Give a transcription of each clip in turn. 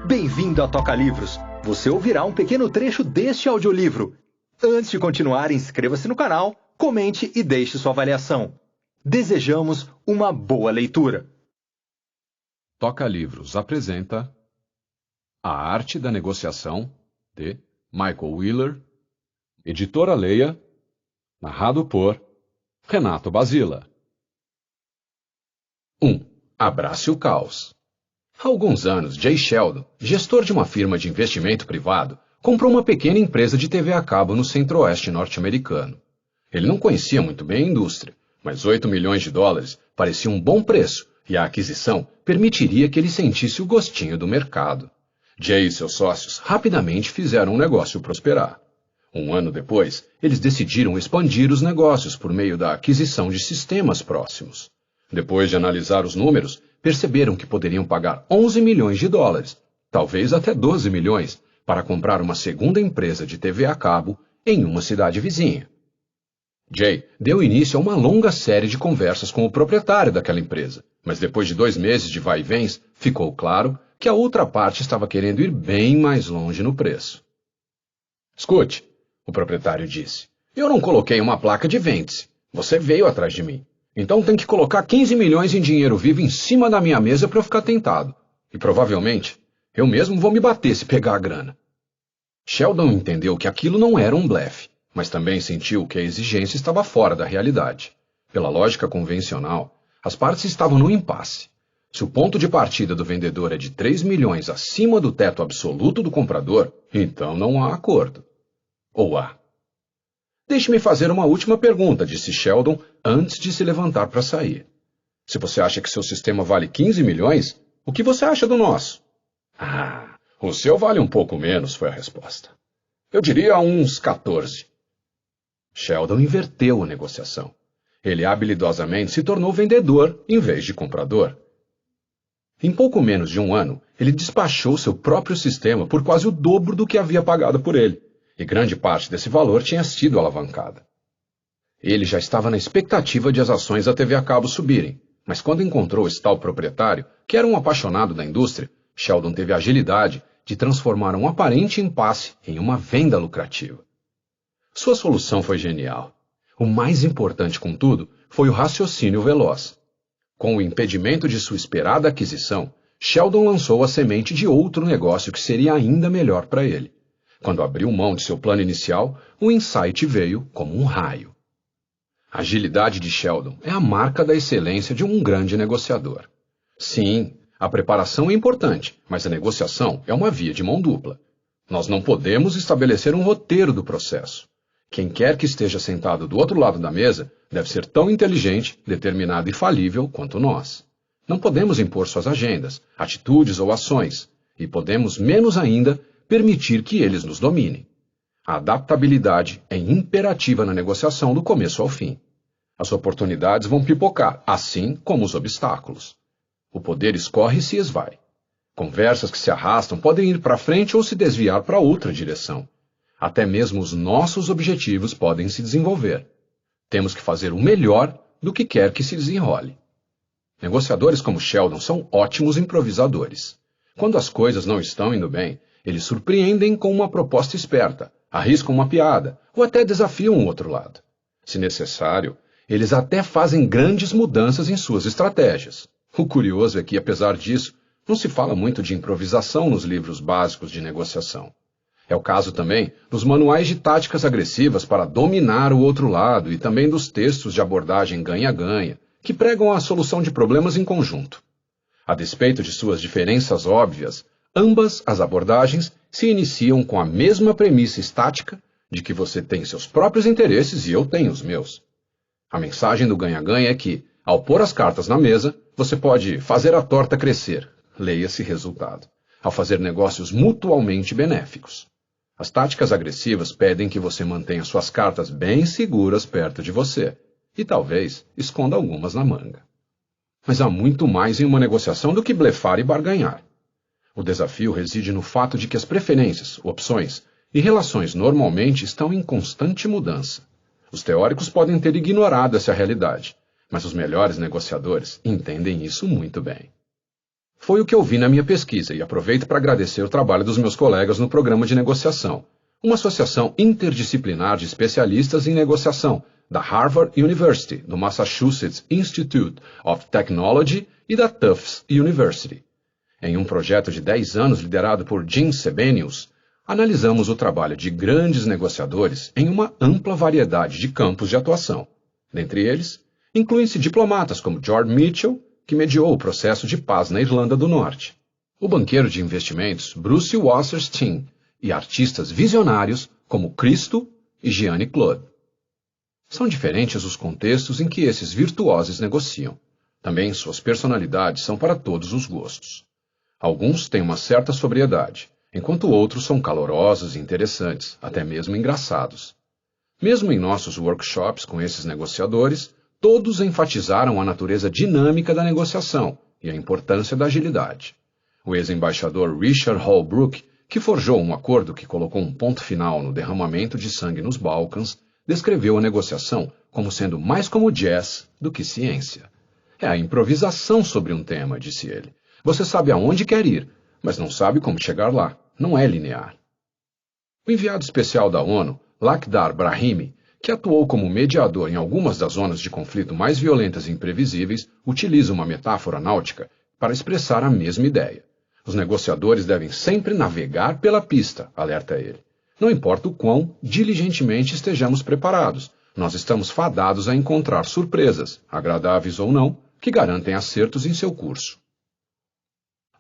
Bem-vindo a Toca Livros. Você ouvirá um pequeno trecho deste audiolivro. Antes de continuar, inscreva-se no canal, comente e deixe sua avaliação. Desejamos uma boa leitura. Toca Livros apresenta A Arte da Negociação, de Michael Wheeler, editora Leia, narrado por Renato Basila. 1. Abrace o caos. Há alguns anos, Jay Sheldon, gestor de uma firma de investimento privado, comprou uma pequena empresa de TV a cabo no centro-oeste norte-americano. Ele não conhecia muito bem a indústria, mas $8 milhões parecia um bom preço e a aquisição permitiria que ele sentisse o gostinho do mercado. Jay e seus sócios rapidamente fizeram o negócio prosperar. Um ano depois, eles decidiram expandir os negócios por meio da aquisição de sistemas próximos. Depois de analisar os números, perceberam que poderiam pagar $11 milhões, talvez até 12 milhões, para comprar uma segunda empresa de TV a cabo em uma cidade vizinha. Jay deu início a uma longa série de conversas com o proprietário daquela empresa, mas depois de 2 meses de vai-e-vens, ficou claro que a outra parte estava querendo ir bem mais longe no preço. Escute, o proprietário disse, eu não coloquei uma placa de vende-se. Você veio atrás de mim. Então tem que colocar 15 milhões em dinheiro vivo em cima da minha mesa para eu ficar tentado. E provavelmente, eu mesmo vou me bater se pegar a grana. Sheldon entendeu que aquilo não era um blefe, mas também sentiu que a exigência estava fora da realidade. Pela lógica convencional, as partes estavam no impasse. Se o ponto de partida do vendedor é de 3 milhões acima do teto absoluto do comprador, então não há acordo. Ou há? Deixe-me fazer uma última pergunta, disse Sheldon antes de se levantar para sair. Se você acha que seu sistema vale 15 milhões, o que você acha do nosso? Ah, o seu vale um pouco menos, foi a resposta. Eu diria uns 14. Sheldon inverteu a negociação. Ele habilidosamente se tornou vendedor em vez de comprador. Em pouco menos de um ano, ele despachou seu próprio sistema por quase o dobro do que havia pagado por ele. E grande parte desse valor tinha sido alavancada. Ele já estava na expectativa de as ações da TV a cabo subirem, mas quando encontrou esse tal proprietário, que era um apaixonado da indústria, Sheldon teve a agilidade de transformar um aparente impasse em uma venda lucrativa. Sua solução foi genial. O mais importante, contudo, foi o raciocínio veloz. Com o impedimento de sua esperada aquisição, Sheldon lançou a semente de outro negócio que seria ainda melhor para ele. Quando abriu mão de seu plano inicial, o insight veio como um raio. A agilidade de Sheldon é a marca da excelência de um grande negociador. Sim, a preparação é importante, mas a negociação é uma via de mão dupla. Nós não podemos estabelecer um roteiro do processo. Quem quer que esteja sentado do outro lado da mesa deve ser tão inteligente, determinado e falível quanto nós. Não podemos impor suas agendas, atitudes ou ações, e podemos, menos ainda, permitir que eles nos dominem. A adaptabilidade é imperativa na negociação do começo ao fim. As oportunidades vão pipocar, assim como os obstáculos. O poder escorre e se esvai. Conversas que se arrastam podem ir para frente ou se desviar para outra direção. Até mesmo os nossos objetivos podem se desenvolver. Temos que fazer o melhor do que quer que se desenrole. Negociadores como Sheldon são ótimos improvisadores. Quando as coisas não estão indo bem, eles surpreendem com uma proposta esperta, arriscam uma piada ou até desafiam o outro lado. Se necessário, eles até fazem grandes mudanças em suas estratégias. O curioso é que, apesar disso, não se fala muito de improvisação nos livros básicos de negociação. É o caso também dos manuais de táticas agressivas para dominar o outro lado e também dos textos de abordagem ganha-ganha, que pregam a solução de problemas em conjunto. A despeito de suas diferenças óbvias, ambas as abordagens se iniciam com a mesma premissa estática de que você tem seus próprios interesses e eu tenho os meus. A mensagem do ganha-ganha é que, ao pôr as cartas na mesa, você pode fazer a torta crescer, leia-se resultado, ao fazer negócios mutualmente benéficos. As táticas agressivas pedem que você mantenha suas cartas bem seguras perto de você e talvez esconda algumas na manga. Mas há muito mais em uma negociação do que blefar e barganhar. O desafio reside no fato de que as preferências, opções e relações normalmente estão em constante mudança. Os teóricos podem ter ignorado essa realidade, mas os melhores negociadores entendem isso muito bem. Foi o que eu vi na minha pesquisa e aproveito para agradecer o trabalho dos meus colegas no programa de negociação, uma associação interdisciplinar de especialistas em negociação da Harvard University, do Massachusetts Institute of Technology e da Tufts University. Em um projeto de 10 anos liderado por Jim Sebenius, analisamos o trabalho de grandes negociadores em uma ampla variedade de campos de atuação. Dentre eles, incluem-se diplomatas como George Mitchell, que mediou o processo de paz na Irlanda do Norte, o banqueiro de investimentos Bruce Wasserstein e artistas visionários como Christo e Jeanne Claude. São diferentes os contextos em que esses virtuosos negociam. Também suas personalidades são para todos os gostos. Alguns têm uma certa sobriedade, enquanto outros são calorosos e interessantes, até mesmo engraçados. Mesmo em nossos workshops com esses negociadores, todos enfatizaram a natureza dinâmica da negociação e a importância da agilidade. O ex-embaixador Richard Holbrooke, que forjou um acordo que colocou um ponto final no derramamento de sangue nos Balcãs, descreveu a negociação como sendo mais como jazz do que ciência. É a improvisação sobre um tema, disse ele. Você sabe aonde quer ir, mas não sabe como chegar lá. Não é linear. O enviado especial da ONU, Lakhdar Brahimi, que atuou como mediador em algumas das zonas de conflito mais violentas e imprevisíveis, utiliza uma metáfora náutica para expressar a mesma ideia. Os negociadores devem sempre navegar pela pista, alerta ele. Não importa o quão diligentemente estejamos preparados, nós estamos fadados a encontrar surpresas, agradáveis ou não, que garantem acertos em seu curso.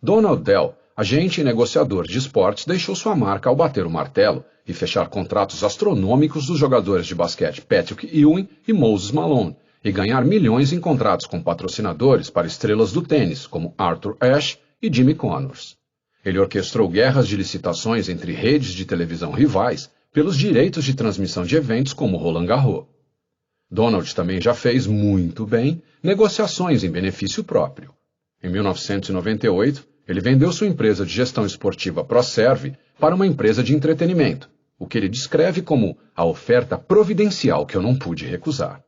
Donald Dell, agente e negociador de esportes, deixou sua marca ao bater o martelo e fechar contratos astronômicos dos jogadores de basquete Patrick Ewing e Moses Malone, e ganhar milhões em contratos com patrocinadores para estrelas do tênis, como Arthur Ashe e Jimmy Connors. Ele orquestrou guerras de licitações entre redes de televisão rivais pelos direitos de transmissão de eventos como Roland Garros. Donald também já fez, muito bem, negociações em benefício próprio. Em 1998, ele vendeu sua empresa de gestão esportiva ProServe para uma empresa de entretenimento, o que ele descreve como a oferta providencial que eu não pude recusar.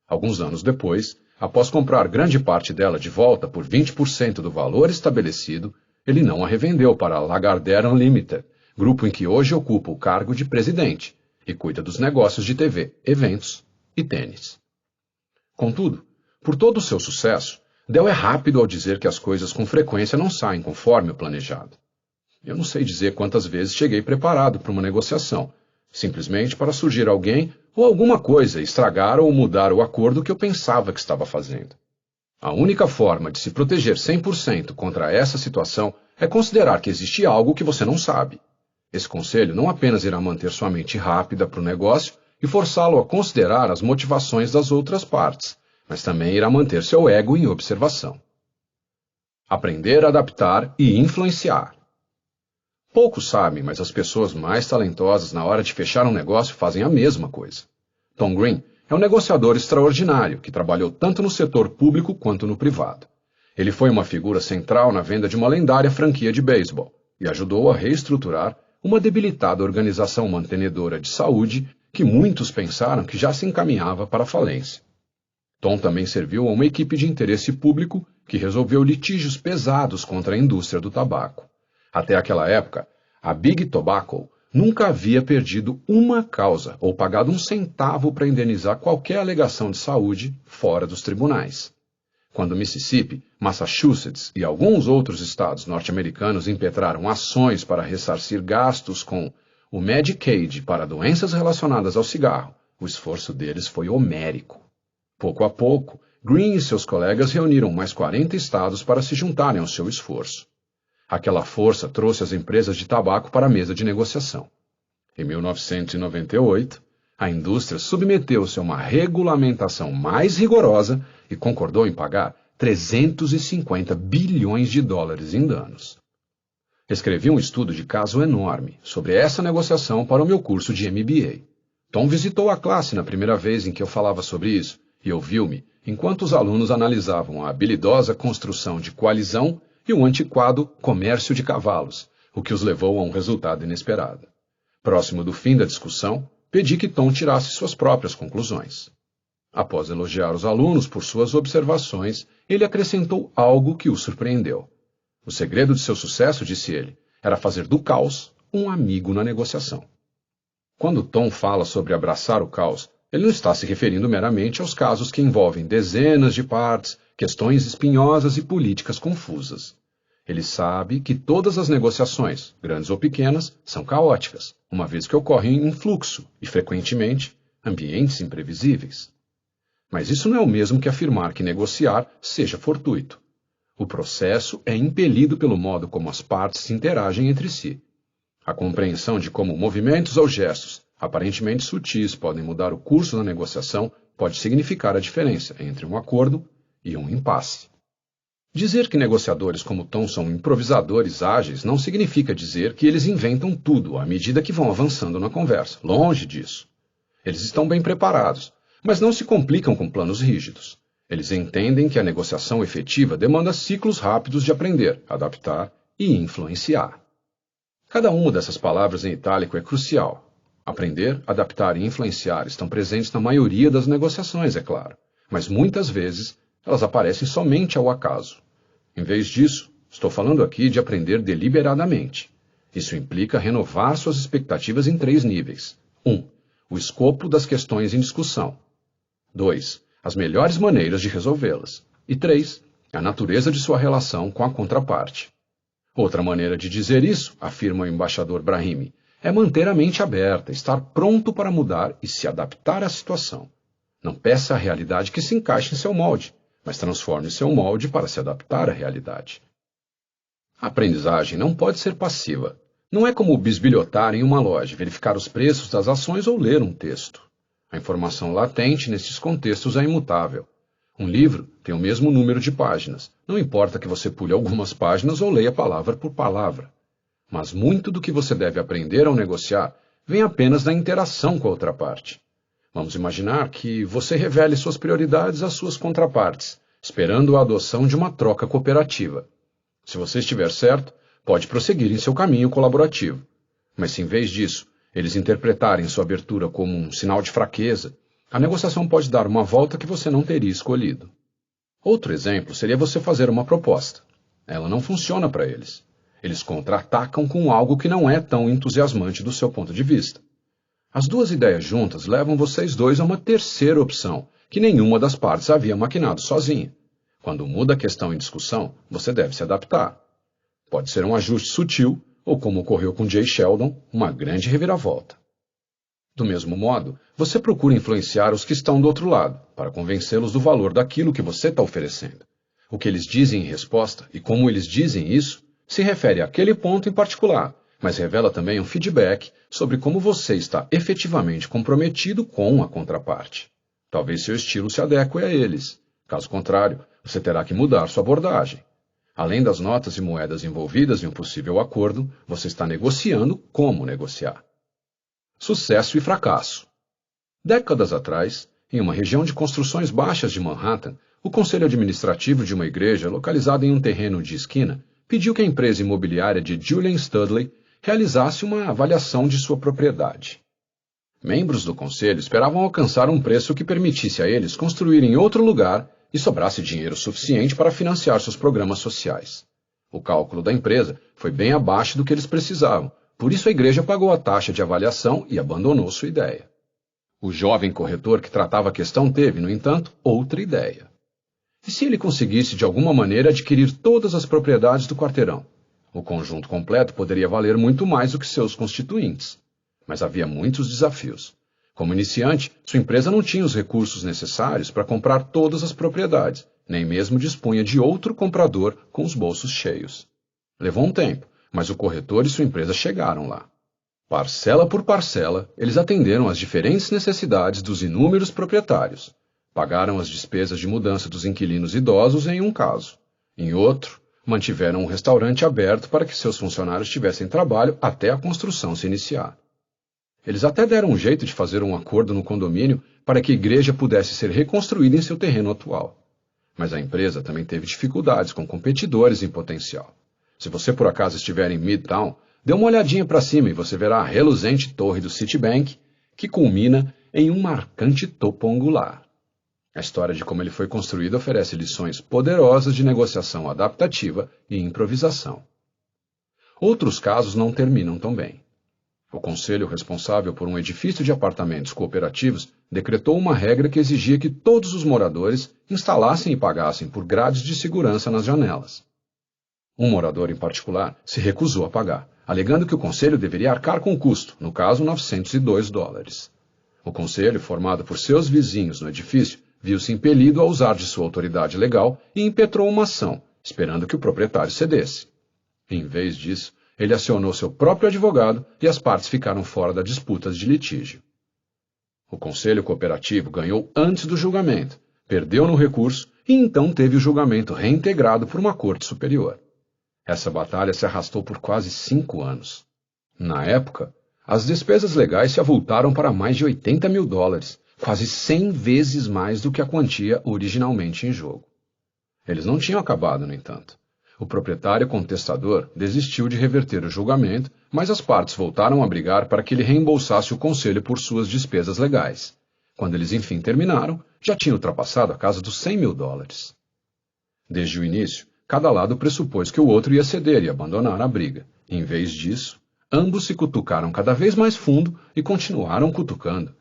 Alguns anos depois, após comprar grande parte dela de volta por 20% do valor estabelecido, ele não a revendeu para a Lagardère Unlimited, grupo em que hoje ocupa o cargo de presidente e cuida dos negócios de TV, eventos e tênis. Contudo, por todo o seu sucesso, Dell é rápido ao dizer que as coisas com frequência não saem conforme o planejado. Eu não sei dizer quantas vezes cheguei preparado para uma negociação, simplesmente para surgir alguém ou alguma coisa estragar ou mudar o acordo que eu pensava que estava fazendo. A única forma de se proteger 100% contra essa situação é considerar que existe algo que você não sabe. Esse conselho não apenas irá manter sua mente rápida para o negócio e forçá-lo a considerar as motivações das outras partes, mas também irá manter seu ego em observação. Aprender a adaptar e influenciar. Poucos sabem, mas as pessoas mais talentosas na hora de fechar um negócio fazem a mesma coisa. Tom Green é um negociador extraordinário que trabalhou tanto no setor público quanto no privado. Ele foi uma figura central na venda de uma lendária franquia de beisebol e ajudou a reestruturar uma debilitada organização mantenedora de saúde que muitos pensaram que já se encaminhava para a falência. Tom também serviu a uma equipe de interesse público que resolveu litígios pesados contra a indústria do tabaco. Até aquela época, a Big Tobacco nunca havia perdido uma causa ou pagado um centavo para indenizar qualquer alegação de saúde fora dos tribunais. Quando Mississippi, Massachusetts e alguns outros estados norte-americanos impetraram ações para ressarcir gastos com o Medicaid para doenças relacionadas ao cigarro, o esforço deles foi homérico. Pouco a pouco, Green e seus colegas reuniram mais 40 estados para se juntarem ao seu esforço. Aquela força trouxe as empresas de tabaco para a mesa de negociação. Em 1998, a indústria submeteu-se a uma regulamentação mais rigorosa e concordou em pagar 350 bilhões de dólares em danos. Escrevi um estudo de caso enorme sobre essa negociação para o meu curso de MBA. Tom visitou a classe na primeira vez em que eu falava sobre isso e ouviu-me enquanto os alunos analisavam a habilidosa construção de coalizão e o antiquado comércio de cavalos, o que os levou a um resultado inesperado. Próximo do fim da discussão, pedi que Tom tirasse suas próprias conclusões. Após elogiar os alunos por suas observações, ele acrescentou algo que o surpreendeu. O segredo de seu sucesso, disse ele, era fazer do caos um amigo na negociação. Quando Tom fala sobre abraçar o caos, ele não está se referindo meramente aos casos que envolvem dezenas de partes, questões espinhosas e políticas confusas. Ele sabe que todas as negociações, grandes ou pequenas, são caóticas, uma vez que ocorrem em fluxo e, frequentemente, ambientes imprevisíveis. Mas isso não é o mesmo que afirmar que negociar seja fortuito. O processo é impelido pelo modo como as partes interagem entre si. A compreensão de como movimentos ou gestos, aparentemente sutis, podem mudar o curso da negociação pode significar a diferença entre um acordo e um impasse. Dizer que negociadores como Tom são improvisadores ágeis não significa dizer que eles inventam tudo à medida que vão avançando na conversa. Longe disso. Eles estão bem preparados, mas não se complicam com planos rígidos. Eles entendem que a negociação efetiva demanda ciclos rápidos de aprender, adaptar e influenciar. Cada uma dessas palavras em itálico é crucial. Aprender, adaptar e influenciar estão presentes na maioria das negociações, é claro, mas muitas vezes elas aparecem somente ao acaso. Em vez disso, estou falando aqui de aprender deliberadamente. Isso implica renovar suas expectativas em 3 níveis. 1. O escopo das questões em discussão. 2. As melhores maneiras de resolvê-las. E 3. A natureza de sua relação com a contraparte. Outra maneira de dizer isso, afirma o embaixador Brahimi, é manter a mente aberta, estar pronto para mudar e se adaptar à situação. Não peça a realidade que se encaixe em seu molde, mas transforme seu molde para se adaptar à realidade. A aprendizagem não pode ser passiva. Não é como bisbilhotar em uma loja, verificar os preços das ações ou ler um texto. A informação latente nesses contextos é imutável. Um livro tem o mesmo número de páginas. Não importa que você pule algumas páginas ou leia palavra por palavra. Mas muito do que você deve aprender ao negociar vem apenas da interação com a outra parte. Vamos imaginar que você revele suas prioridades às suas contrapartes, esperando a adoção de uma troca cooperativa. Se você estiver certo, pode prosseguir em seu caminho colaborativo. Mas se em vez disso, eles interpretarem sua abertura como um sinal de fraqueza, a negociação pode dar uma volta que você não teria escolhido. Outro exemplo seria você fazer uma proposta. Ela não funciona para eles. Eles contra-atacam com algo que não é tão entusiasmante do seu ponto de vista. As duas ideias juntas levam vocês dois a uma terceira opção, que nenhuma das partes havia maquinado sozinha. Quando muda a questão em discussão, você deve se adaptar. Pode ser um ajuste sutil, ou como ocorreu com Jay Sheldon, uma grande reviravolta. Do mesmo modo, você procura influenciar os que estão do outro lado, para convencê-los do valor daquilo que você está oferecendo. O que eles dizem em resposta e como eles dizem isso se refere àquele ponto em particular, mas revela também um feedback sobre como você está efetivamente comprometido com a contraparte. Talvez seu estilo se adeque a eles. Caso contrário, você terá que mudar sua abordagem. Além das notas e moedas envolvidas em um possível acordo, você está negociando como negociar. Sucesso e fracasso. Décadas atrás, em uma região de construções baixas de Manhattan, o conselho administrativo de uma igreja localizada em um terreno de esquina pediu que a empresa imobiliária de Julian Studley realizasse uma avaliação de sua propriedade. Membros do conselho esperavam alcançar um preço que permitisse a eles construir em outro lugar e sobrasse dinheiro suficiente para financiar seus programas sociais. O cálculo da empresa foi bem abaixo do que eles precisavam, por isso a igreja pagou a taxa de avaliação e abandonou sua ideia. O jovem corretor que tratava a questão teve, no entanto, outra ideia. E se ele conseguisse de alguma maneira adquirir todas as propriedades do quarteirão? O conjunto completo poderia valer muito mais do que seus constituintes. Mas havia muitos desafios. Como iniciante, sua empresa não tinha os recursos necessários para comprar todas as propriedades, nem mesmo dispunha de outro comprador com os bolsos cheios. Levou um tempo, mas o corretor e sua empresa chegaram lá. Parcela por parcela, eles atenderam às diferentes necessidades dos inúmeros proprietários. Pagaram as despesas de mudança dos inquilinos idosos em um caso. Em outro, mantiveram um restaurante aberto para que seus funcionários tivessem trabalho até a construção se iniciar. Eles até deram um jeito de fazer um acordo no condomínio para que a igreja pudesse ser reconstruída em seu terreno atual. Mas a empresa também teve dificuldades com competidores em potencial. Se você por acaso estiver em Midtown, dê uma olhadinha para cima e você verá a reluzente torre do Citibank, que culmina em um marcante topo angular. A história de como ele foi construído oferece lições poderosas de negociação adaptativa e improvisação. Outros casos não terminam tão bem. O conselho responsável por um edifício de apartamentos cooperativos decretou uma regra que exigia que todos os moradores instalassem e pagassem por grades de segurança nas janelas. Um morador em particular se recusou a pagar, alegando que o conselho deveria arcar com o custo, no caso $902. O conselho, formado por seus vizinhos no edifício, viu-se impelido a usar de sua autoridade legal e impetrou uma ação, esperando que o proprietário cedesse. Em vez disso, ele acionou seu próprio advogado e as partes ficaram fora da disputa de litígio. O conselho cooperativo ganhou antes do julgamento, perdeu no recurso e então teve o julgamento reintegrado por uma corte superior. Essa batalha se arrastou por quase 5 anos. Na época, as despesas legais se avultaram para mais de $80 mil, quase 100 vezes mais do que a quantia originalmente em jogo. Eles não tinham acabado, no entanto. O proprietário contestador desistiu de reverter o julgamento, mas as partes voltaram a brigar para que ele reembolsasse o conselho por suas despesas legais. Quando eles enfim terminaram, já tinha ultrapassado a casa dos $100 mil. Desde o início, cada lado pressupôs que o outro ia ceder e abandonar a briga. Em vez disso, ambos se cutucaram cada vez mais fundo e continuaram cutucando.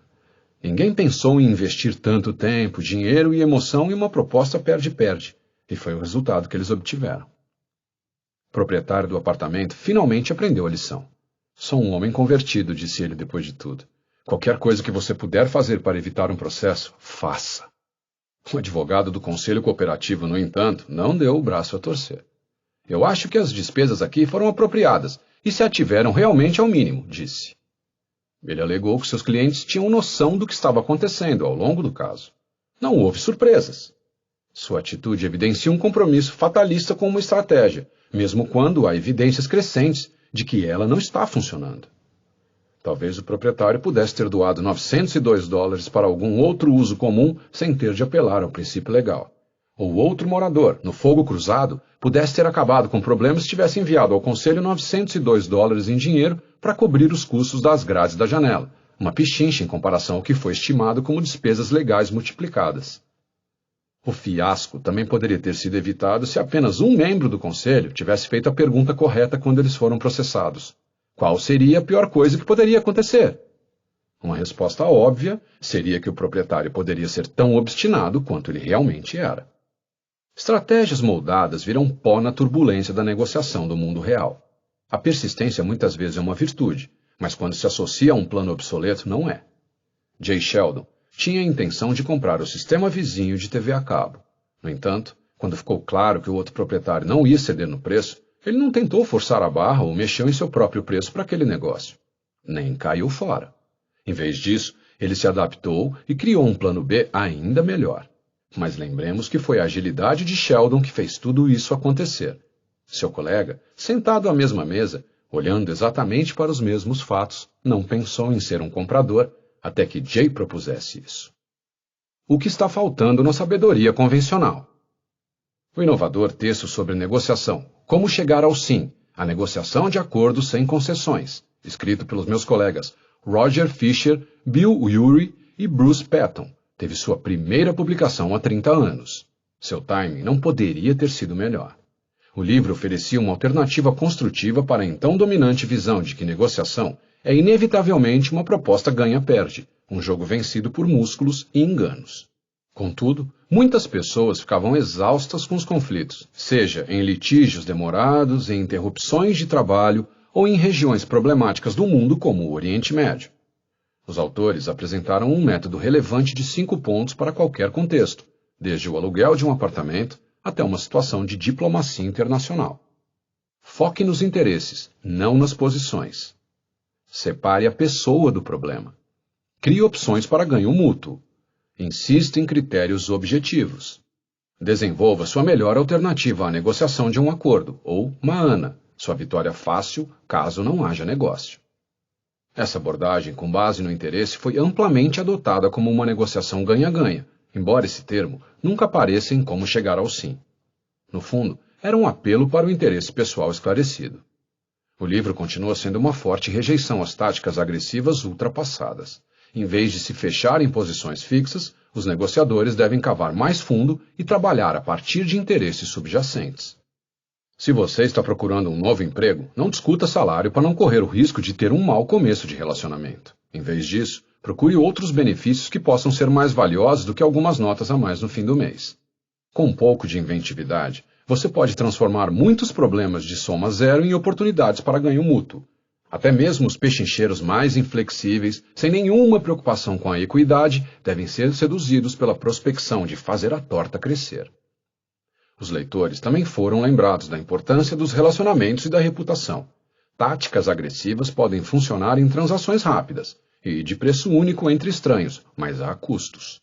Ninguém pensou em investir tanto tempo, dinheiro e emoção em uma proposta perde-perde, e foi o resultado que eles obtiveram. O proprietário do apartamento finalmente aprendeu a lição. Sou um homem convertido, disse ele depois de tudo. Qualquer coisa que você puder fazer para evitar um processo, faça. O advogado do conselho cooperativo, no entanto, não deu o braço a torcer. Eu acho que as despesas aqui foram apropriadas e se ativeram realmente ao mínimo, disse. Ele alegou que seus clientes tinham noção do que estava acontecendo ao longo do caso. Não houve surpresas. Sua atitude evidencia um compromisso fatalista com uma estratégia, mesmo quando há evidências crescentes de que ela não está funcionando. Talvez o proprietário pudesse ter doado $902 para algum outro uso comum sem ter de apelar ao princípio legal. Ou outro morador, no fogo cruzado, pudesse ter acabado com problemas e tivesse enviado ao conselho $902 em dinheiro para cobrir os custos das grades da janela, uma pichincha em comparação ao que foi estimado como despesas legais multiplicadas. O fiasco também poderia ter sido evitado se apenas um membro do conselho tivesse feito a pergunta correta quando eles foram processados. Qual seria a pior coisa que poderia acontecer? Uma resposta óbvia seria que o proprietário poderia ser tão obstinado quanto ele realmente era. Estratégias moldadas viram pó na turbulência da negociação do mundo real. A persistência muitas vezes é uma virtude, mas quando se associa a um plano obsoleto, não é. Jay Sheldon tinha a intenção de comprar o sistema vizinho de TV a cabo. No entanto, quando ficou claro que o outro proprietário não ia ceder no preço, ele não tentou forçar a barra ou mexeu em seu próprio preço para aquele negócio. Nem caiu fora. Em vez disso, ele se adaptou e criou um plano B ainda melhor. Mas lembremos que foi a agilidade de Sheldon que fez tudo isso acontecer. Seu colega, sentado à mesma mesa, olhando exatamente para os mesmos fatos, não pensou em ser um comprador, até que Jay propusesse isso. O que está faltando na sabedoria convencional? O inovador texto sobre negociação, Como Chegar ao Sim, a negociação de acordo sem concessões, escrito pelos meus colegas Roger Fisher, Bill Ury e Bruce Patton, teve sua primeira publicação há 30 anos. Seu timing não poderia ter sido melhor. O livro oferecia uma alternativa construtiva para a então dominante visão de que negociação é inevitavelmente uma proposta ganha-perde, um jogo vencido por músculos e enganos. Contudo, muitas pessoas ficavam exaustas com os conflitos, seja em litígios demorados, em interrupções de trabalho ou em regiões problemáticas do mundo como o Oriente Médio. Os autores apresentaram um método relevante de 5 pontos para qualquer contexto, desde o aluguel de um apartamento até uma situação de diplomacia internacional. Foque nos interesses, não nas posições. Separe a pessoa do problema. Crie opções para ganho mútuo. Insista em critérios objetivos. Desenvolva sua melhor alternativa à negociação de um acordo, ou MAANA, sua vitória fácil caso não haja negócio. Essa abordagem com base no interesse foi amplamente adotada como uma negociação ganha-ganha, embora esse termo nunca apareça em Como Chegar ao Sim. No fundo, era um apelo para o interesse pessoal esclarecido. O livro continua sendo uma forte rejeição às táticas agressivas ultrapassadas. Em vez de se fechar em posições fixas, os negociadores devem cavar mais fundo e trabalhar a partir de interesses subjacentes. Se você está procurando um novo emprego, não discuta salário para não correr o risco de ter um mau começo de relacionamento. Em vez disso, procure outros benefícios que possam ser mais valiosos do que algumas notas a mais no fim do mês. Com um pouco de inventividade, você pode transformar muitos problemas de soma zero em oportunidades para ganho mútuo. Até mesmo os pechincheiros mais inflexíveis, sem nenhuma preocupação com a equidade, devem ser seduzidos pela prospecção de fazer a torta crescer. Os leitores também foram lembrados da importância dos relacionamentos e da reputação. Táticas agressivas podem funcionar em transações rápidas e de preço único entre estranhos, mas há custos.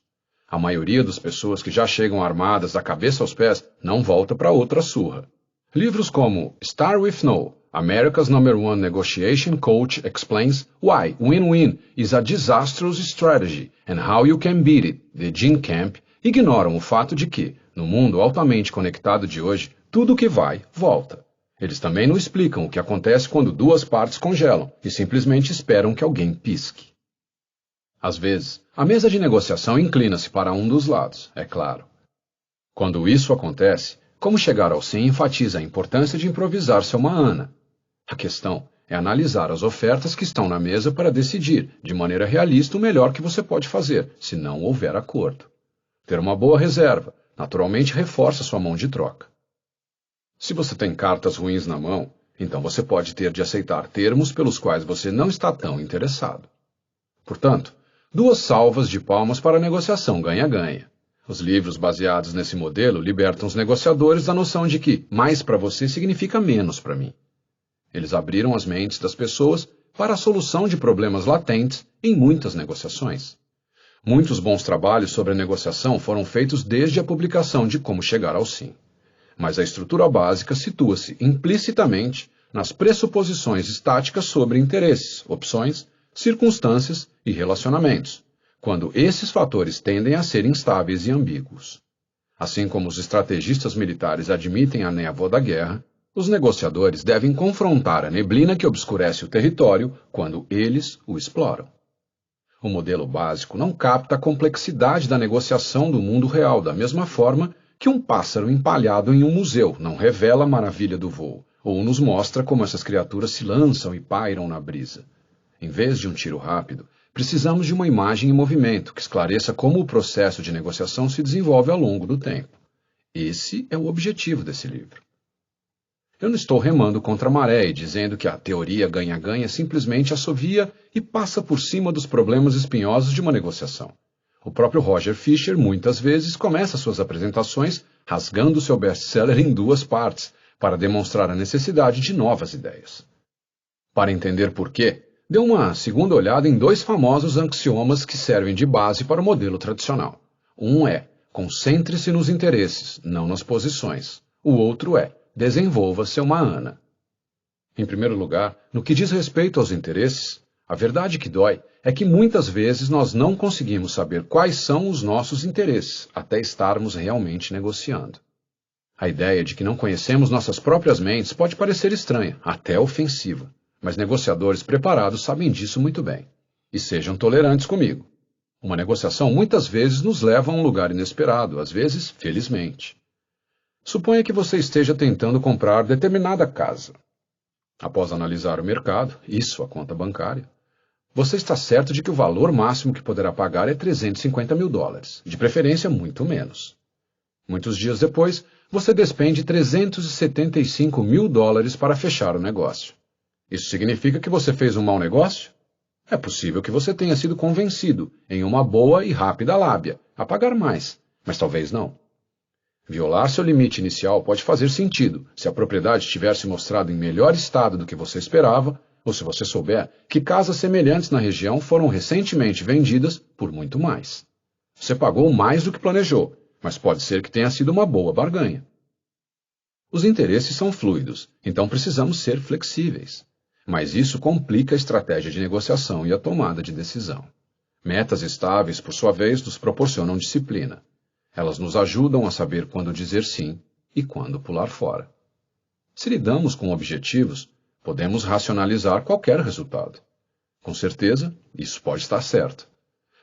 A maioria das pessoas que já chegam armadas da cabeça aos pés não volta para outra surra. Livros como Start with No, America's #1 Negotiation Coach Explains Why Win-Win is a Disastrous Strategy and How You Can Beat It, de Jim Camp, ignoram o fato de que, no mundo altamente conectado de hoje, tudo que vai, volta. Eles também não explicam o que acontece quando duas partes congelam e simplesmente esperam que alguém pisque. Às vezes, a mesa de negociação inclina-se para um dos lados, é claro. Quando isso acontece, como chegar ao sim enfatiza a importância de improvisar seu Ana. A questão é analisar as ofertas que estão na mesa para decidir, de maneira realista, o melhor que você pode fazer, se não houver acordo. Ter uma boa reserva, naturalmente reforça sua mão de troca. Se você tem cartas ruins na mão, então você pode ter de aceitar termos pelos quais você não está tão interessado. Portanto, 2 salvas de palmas para a negociação ganha-ganha. Os livros baseados nesse modelo libertam os negociadores da noção de que mais para você significa menos para mim. Eles abriram as mentes das pessoas para a solução de problemas latentes em muitas negociações. Muitos bons trabalhos sobre a negociação foram feitos desde a publicação de Como Chegar ao Sim. Mas a estrutura básica situa-se implicitamente nas pressuposições estáticas sobre interesses, opções, circunstâncias e relacionamentos, quando esses fatores tendem a ser instáveis e ambíguos. Assim como os estrategistas militares admitem a névoa da guerra, os negociadores devem confrontar a neblina que obscurece o território quando eles o exploram. O modelo básico não capta a complexidade da negociação do mundo real, da mesma forma que um pássaro empalhado em um museu não revela a maravilha do voo, ou nos mostra como essas criaturas se lançam e pairam na brisa. Em vez de um tiro rápido, precisamos de uma imagem em movimento que esclareça como o processo de negociação se desenvolve ao longo do tempo. Esse é o objetivo desse livro. Eu não estou remando contra a maré e dizendo que a teoria ganha-ganha simplesmente assovia e passa por cima dos problemas espinhosos de uma negociação. O próprio Roger Fisher muitas vezes começa suas apresentações rasgando seu best-seller em 2 partes para demonstrar a necessidade de novas ideias. Para entender por quê, dê uma segunda olhada em 2 famosos axiomas que servem de base para o modelo tradicional. Um é: concentre-se nos interesses, não nas posições. O outro é: desenvolva seu Ana. Em primeiro lugar, no que diz respeito aos interesses, a verdade que dói é que muitas vezes nós não conseguimos saber quais são os nossos interesses até estarmos realmente negociando. A ideia de que não conhecemos nossas próprias mentes pode parecer estranha, até ofensiva, mas negociadores preparados sabem disso muito bem. E sejam tolerantes comigo. Uma negociação muitas vezes nos leva a um lugar inesperado, às vezes, felizmente. Suponha que você esteja tentando comprar determinada casa. Após analisar o mercado, isso a conta bancária, você está certo de que o valor máximo que poderá pagar é $350 mil, de preferência muito menos. Muitos dias depois, você despende $375 mil para fechar o negócio. Isso significa que você fez um mau negócio? É possível que você tenha sido convencido, em uma boa e rápida lábia, a pagar mais, mas talvez não. Violar seu limite inicial pode fazer sentido se a propriedade tiver se mostrado em melhor estado do que você esperava, ou se você souber que casas semelhantes na região foram recentemente vendidas por muito mais. Você pagou mais do que planejou, mas pode ser que tenha sido uma boa barganha. Os interesses são fluidos, então precisamos ser flexíveis. Mas isso complica a estratégia de negociação e a tomada de decisão. Metas estáveis, por sua vez, nos proporcionam disciplina. Elas nos ajudam a saber quando dizer sim e quando pular fora. Se lidamos com objetivos, podemos racionalizar qualquer resultado. Com certeza, isso pode estar certo.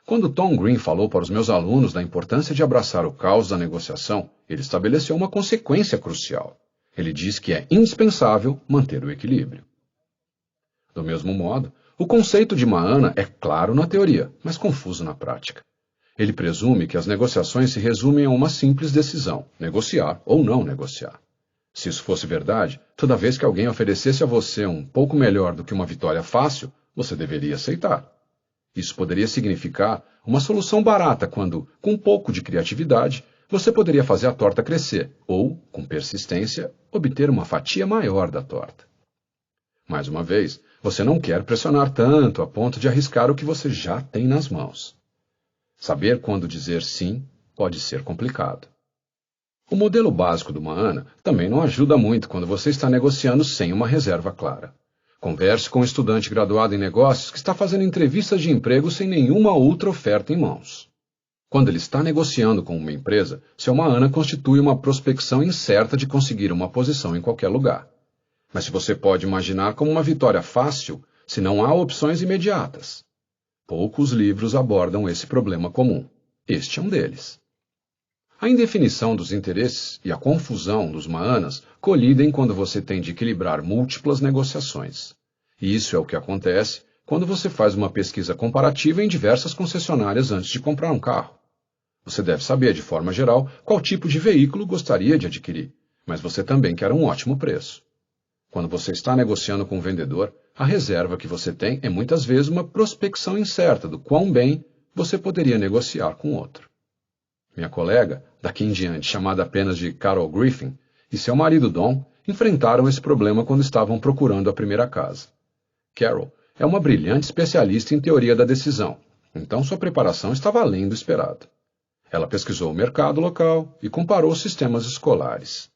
Quando Tom Green falou para os meus alunos da importância de abraçar o caos da negociação, ele estabeleceu uma consequência crucial. Ele diz que é indispensável manter o equilíbrio. Do mesmo modo, o conceito de Mahana é claro na teoria, mas confuso na prática. Ele presume que as negociações se resumem a uma simples decisão, negociar ou não negociar. Se isso fosse verdade, toda vez que alguém oferecesse a você um pouco melhor do que uma vitória fácil, você deveria aceitar. Isso poderia significar uma solução barata quando, com um pouco de criatividade, você poderia fazer a torta crescer ou, com persistência, obter uma fatia maior da torta. Mais uma vez, você não quer pressionar tanto a ponto de arriscar o que você já tem nas mãos. Saber quando dizer sim pode ser complicado. O modelo básico do Mahana também não ajuda muito quando você está negociando sem uma reserva clara. Converse com um estudante graduado em negócios que está fazendo entrevistas de emprego sem nenhuma outra oferta em mãos. Quando ele está negociando com uma empresa, seu Mahana constitui uma prospecção incerta de conseguir uma posição em qualquer lugar. Mas se você pode imaginar como uma vitória fácil, se não há opções imediatas. Poucos livros abordam esse problema comum. Este é um deles. A indefinição dos interesses e a confusão dos Mahanas colidem quando você tem de equilibrar múltiplas negociações. E isso é o que acontece quando você faz uma pesquisa comparativa em diversas concessionárias antes de comprar um carro. Você deve saber, de forma geral, qual tipo de veículo gostaria de adquirir, mas você também quer um ótimo preço. Quando você está negociando com um vendedor, a reserva que você tem é muitas vezes uma prospecção incerta do quão bem você poderia negociar com outro. Minha colega, daqui em diante chamada apenas de Carol Griffin, e seu marido Don enfrentaram esse problema quando estavam procurando a primeira casa. Carol é uma brilhante especialista em teoria da decisão, então sua preparação estava além do esperado. Ela pesquisou o mercado local e comparou os sistemas escolares.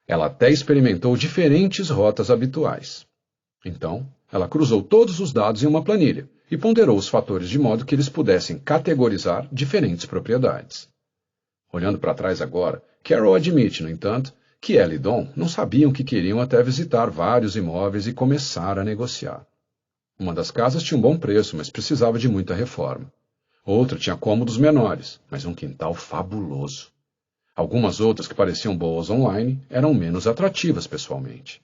Ela até experimentou diferentes rotas habituais. Então, ela cruzou todos os dados em uma planilha e ponderou os fatores de modo que eles pudessem categorizar diferentes propriedades. Olhando para trás agora, Carol admite, no entanto, que ela e Don não sabiam o que queriam até visitar vários imóveis e começar a negociar. Uma das casas tinha um bom preço, mas precisava de muita reforma. Outra tinha cômodos menores, mas um quintal fabuloso. Algumas outras que pareciam boas online eram menos atrativas pessoalmente.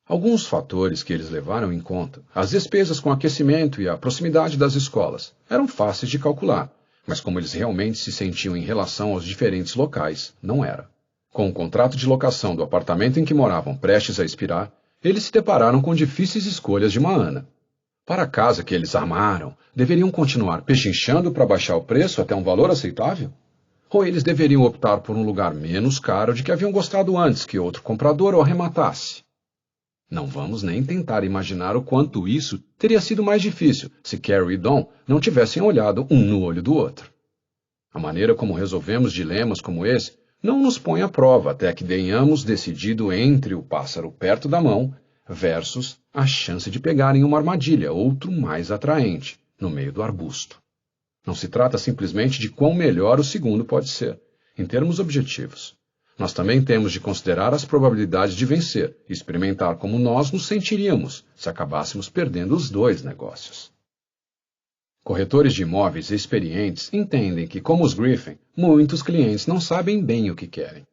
Alguns fatores que eles levaram em conta, as despesas com aquecimento e a proximidade das escolas, eram fáceis de calcular, mas como eles realmente se sentiam em relação aos diferentes locais, não era. Com o contrato de locação do apartamento em que moravam prestes a expirar, eles se depararam com difíceis escolhas de Mahana. Para a casa que eles amaram, deveriam continuar pechinchando para baixar o preço até um valor aceitável? Ou eles deveriam optar por um lugar menos caro de que haviam gostado antes que outro comprador o arrematasse? Não vamos nem tentar imaginar o quanto isso teria sido mais difícil se Carol e Don não tivessem olhado um no olho do outro. A maneira como resolvemos dilemas como esse não nos põe à prova até que tenhamos decidido entre o pássaro perto da mão versus a chance de pegar em uma armadilha, outro mais atraente, no meio do arbusto. Não se trata simplesmente de quão melhor o segundo pode ser, em termos objetivos. Nós também temos de considerar as probabilidades de vencer e experimentar como nós nos sentiríamos se acabássemos perdendo os dois negócios. Corretores de imóveis experientes entendem que, como os Griffin, muitos clientes não sabem bem o que querem.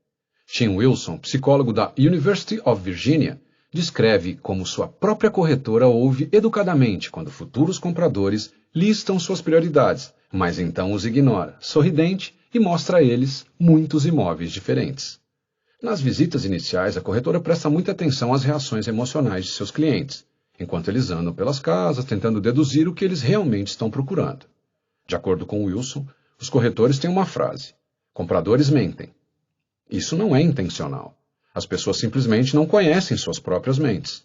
Tim Wilson, psicólogo da University of Virginia, descreve como sua própria corretora ouve educadamente quando futuros compradores listam suas prioridades, mas então os ignora, sorridente, e mostra a eles muitos imóveis diferentes. Nas visitas iniciais, a corretora presta muita atenção às reações emocionais de seus clientes, enquanto eles andam pelas casas tentando deduzir o que eles realmente estão procurando. De acordo com Wilson, os corretores têm uma frase: compradores mentem. Isso não é intencional. As pessoas simplesmente não conhecem suas próprias mentes.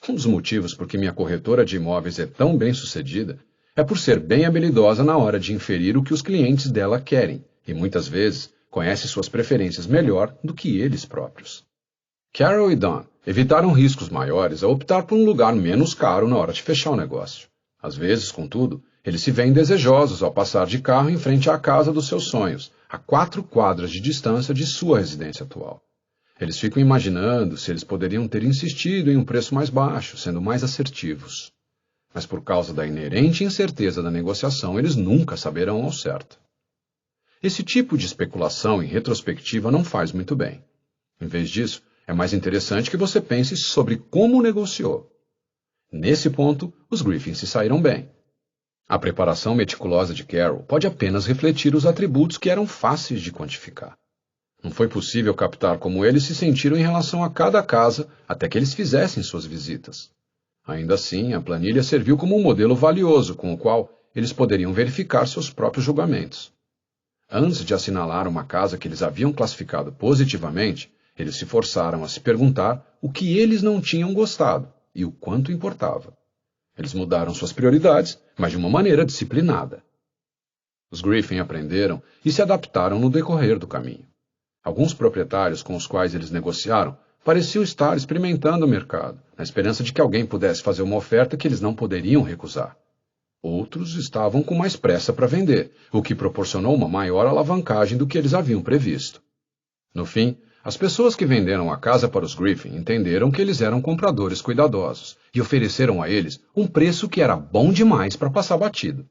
Um dos motivos por que minha corretora de imóveis é tão bem-sucedida é por ser bem habilidosa na hora de inferir o que os clientes dela querem e, muitas vezes, conhece suas preferências melhor do que eles próprios. Carol e Don evitaram riscos maiores ao optar por um lugar menos caro na hora de fechar o negócio. Às vezes, contudo, eles se veem desejosos ao passar de carro em frente à casa dos seus sonhos, a 4 quadras de distância de sua residência atual. Eles ficam imaginando se eles poderiam ter insistido em um preço mais baixo, sendo mais assertivos. mas por causa da inerente incerteza da negociação, eles nunca saberão ao certo. Esse tipo de especulação em retrospectiva não faz muito bem. Em vez disso, é mais interessante que você pense sobre como negociou. Nesse ponto, os Griffin se saíram bem. A preparação meticulosa de Carroll pode apenas refletir os atributos que eram fáceis de quantificar. Não foi possível captar como eles se sentiram em relação a cada casa até que eles fizessem suas visitas. Ainda assim, a planilha serviu como um modelo valioso com o qual eles poderiam verificar seus próprios julgamentos. Antes de assinalar uma casa que eles haviam classificado positivamente, eles se forçaram a se perguntar o que eles não tinham gostado e o quanto importava. Eles mudaram suas prioridades, mas de uma maneira disciplinada. Os Griffin aprenderam e se adaptaram no decorrer do caminho. Alguns proprietários com os quais eles negociaram pareciam estar experimentando o mercado, na esperança de que alguém pudesse fazer uma oferta que eles não poderiam recusar. Outros estavam com mais pressa para vender, o que proporcionou uma maior alavancagem do que eles haviam previsto. No fim, as pessoas que venderam a casa para os Griffin entenderam que eles eram compradores cuidadosos e ofereceram a eles um preço que era bom demais para passar batido.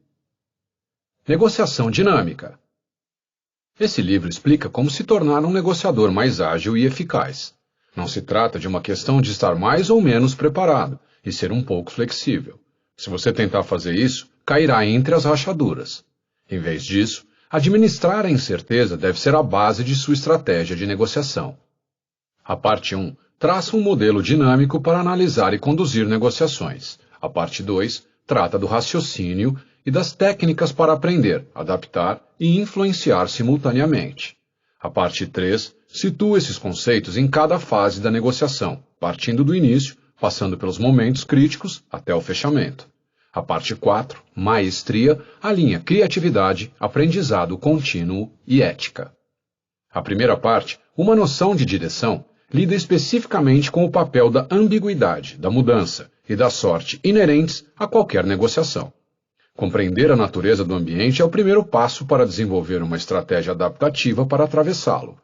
Negociação dinâmica. Esse livro explica como se tornar um negociador mais ágil e eficaz. Não se trata de uma questão de estar mais ou menos preparado e ser um pouco flexível. Se você tentar fazer isso, cairá entre as rachaduras. Em vez disso, administrar a incerteza deve ser a base de sua estratégia de negociação. A parte 1 traça um modelo dinâmico para analisar e conduzir negociações. A parte 2 trata do raciocínio e das técnicas para aprender, adaptar e influenciar simultaneamente. A parte 3 situa esses conceitos em cada fase da negociação, partindo do início, passando pelos momentos críticos até o fechamento. A parte 4, maestria, alinha criatividade, aprendizado contínuo e ética. A primeira parte, uma noção de direção, lida especificamente com o papel da ambiguidade, da mudança e da sorte inerentes a qualquer negociação. Compreender a natureza do ambiente é o primeiro passo para desenvolver uma estratégia adaptativa para atravessá-lo.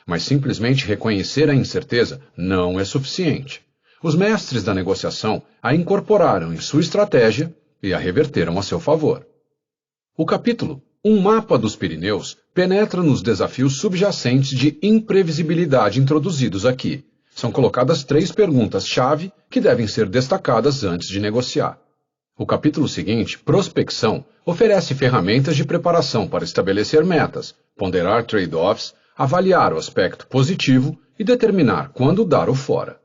Mas simplesmente reconhecer a incerteza não é suficiente. Os mestres da negociação a incorporaram em sua estratégia e a reverteram a seu favor. O capítulo Um Mapa dos Pirineus penetra nos desafios subjacentes de imprevisibilidade introduzidos aqui. São colocadas 3 perguntas-chave que devem ser destacadas antes de negociar. O capítulo seguinte, Prospecção, oferece ferramentas de preparação para estabelecer metas, ponderar trade-offs, avaliar o aspecto positivo e determinar quando dar o fora.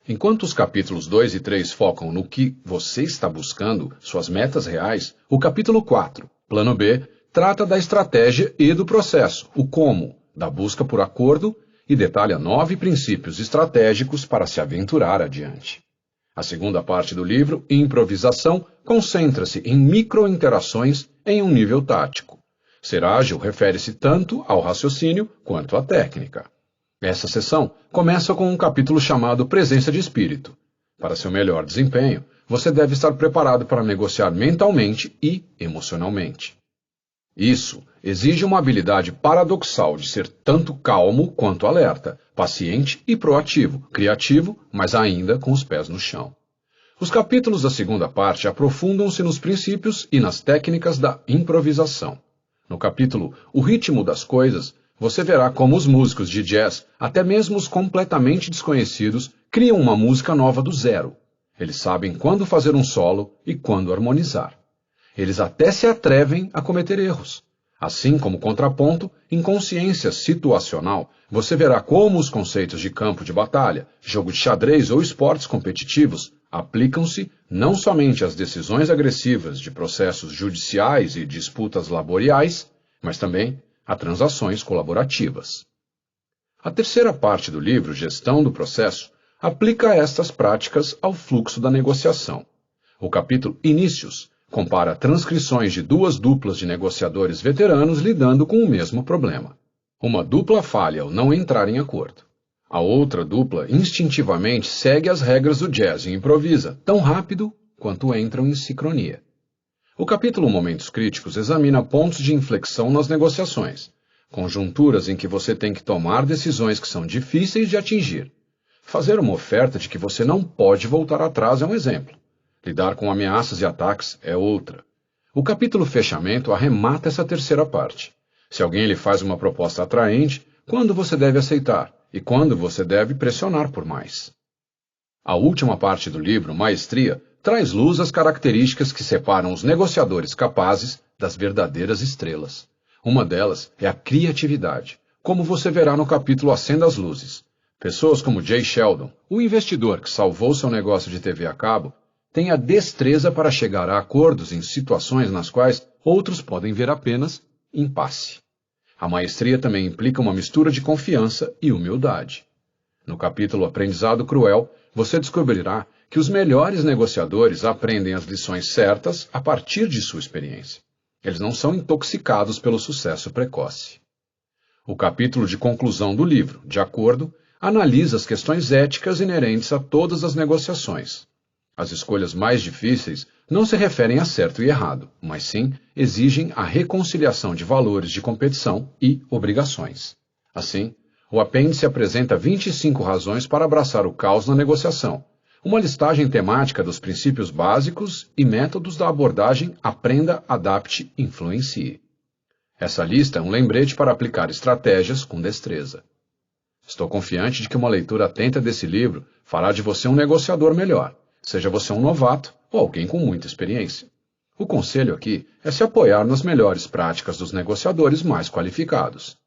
Enquanto os capítulos 2 e 3 focam no que você está buscando, suas metas reais, o capítulo 4, Plano B, trata da estratégia e do processo, o como, da busca por acordo e detalha 9 princípios estratégicos para se aventurar adiante. A segunda parte do livro, Improvisação, concentra-se em micro-interações em um nível tático. Ser ágil refere-se tanto ao raciocínio quanto à técnica. Essa sessão começa com um capítulo chamado Presença de Espírito. Para seu melhor desempenho, você deve estar preparado para negociar mentalmente e emocionalmente. Isso exige uma habilidade paradoxal de ser tanto calmo quanto alerta, paciente e proativo, criativo, mas ainda com os pés no chão. Os capítulos da segunda parte aprofundam-se nos princípios e nas técnicas da improvisação. No capítulo O Ritmo das Coisas, você verá como os músicos de jazz, até mesmo os completamente desconhecidos, criam uma música nova do zero. Eles sabem quando fazer um solo e quando harmonizar. Eles até se atrevem a cometer erros. Assim como contraponto, em consciência situacional, você verá como os conceitos de campo de batalha, jogo de xadrez ou esportes competitivos aplicam-se não somente às decisões agressivas de processos judiciais e disputas laboriais, mas também a transações colaborativas. A terceira parte do livro, Gestão do Processo, aplica estas práticas ao fluxo da negociação. O capítulo Inícios compara transcrições de 2 duplas de negociadores veteranos lidando com o mesmo problema. Uma dupla falha ao não entrar em acordo. A outra dupla instintivamente segue as regras do jazz e improvisa, tão rápido quanto entram em sincronia. O capítulo Momentos Críticos examina pontos de inflexão nas negociações, conjunturas em que você tem que tomar decisões que são difíceis de atingir. Fazer uma oferta de que você não pode voltar atrás é um exemplo. Lidar com ameaças e ataques é outra. O capítulo fechamento arremata essa terceira parte. Se alguém lhe faz uma proposta atraente, quando você deve aceitar e quando você deve pressionar por mais. A última parte do livro, Maestria, traz luz às características que separam os negociadores capazes das verdadeiras estrelas. Uma delas é a criatividade, como você verá no capítulo Acenda as Luzes. Pessoas como Jay Sheldon, o investidor que salvou seu negócio de TV a cabo, têm a destreza para chegar a acordos em situações nas quais outros podem ver apenas impasse. A maestria também implica uma mistura de confiança e humildade. No capítulo Aprendizado Cruel, você descobrirá que os melhores negociadores aprendem as lições certas a partir de sua experiência. Eles não são intoxicados pelo sucesso precoce. O capítulo de conclusão do livro, De Acordo, analisa as questões éticas inerentes a todas as negociações. As escolhas mais difíceis não se referem a certo e errado, mas sim exigem a reconciliação de valores de competição e obrigações. Assim, o apêndice apresenta 25 razões para abraçar o caos na negociação, uma listagem temática dos princípios básicos e métodos da abordagem Aprenda, Adapte, Influencie. Essa lista é um lembrete para aplicar estratégias com destreza. Estou confiante de que uma leitura atenta desse livro fará de você um negociador melhor, seja você um novato ou alguém com muita experiência. O conselho aqui é se apoiar nas melhores práticas dos negociadores mais qualificados.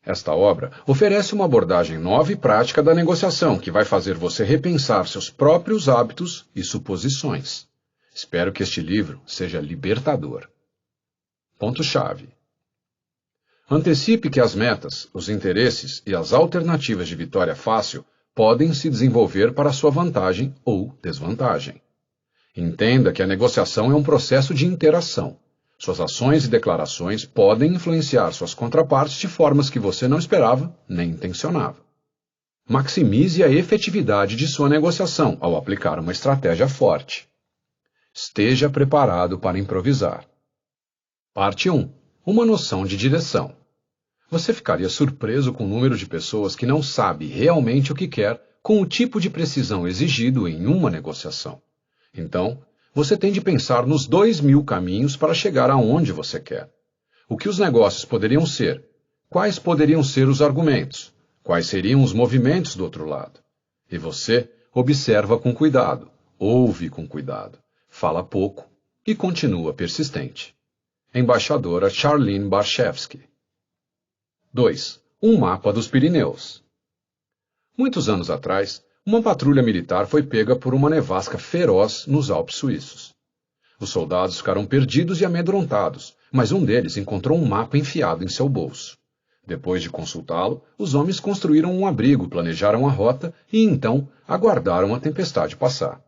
Esta obra oferece uma abordagem nova e prática da negociação que vai fazer você repensar seus próprios hábitos e suposições. Espero que este livro seja libertador. Ponto-chave. Antecipe que as metas, os interesses e as alternativas de vitória fácil podem se desenvolver para sua vantagem ou desvantagem. Entenda que a negociação é um processo de interação. Suas ações e declarações podem influenciar suas contrapartes de formas que você não esperava nem intencionava. Maximize a efetividade de sua negociação ao aplicar uma estratégia forte. Esteja preparado para improvisar. Parte 1. Uma noção de direção. Você ficaria surpreso com o número de pessoas que não sabe realmente o que quer com o tipo de precisão exigido em uma negociação. Então, você tem de pensar nos 2.000 caminhos para chegar aonde você quer. O que os negócios poderiam ser? Quais poderiam ser os argumentos? Quais seriam os movimentos do outro lado? E você observa com cuidado, ouve com cuidado, fala pouco e continua persistente. Embaixadora Charlene Barshevsky. 2. Um mapa dos Pirineus. Muitos anos atrás, uma patrulha militar foi pega por uma nevasca feroz nos Alpes suíços. Os soldados ficaram perdidos e amedrontados, mas um deles encontrou um mapa enfiado em seu bolso. Depois de consultá-lo, os homens construíram um abrigo, planejaram a rota e então aguardaram a tempestade passar.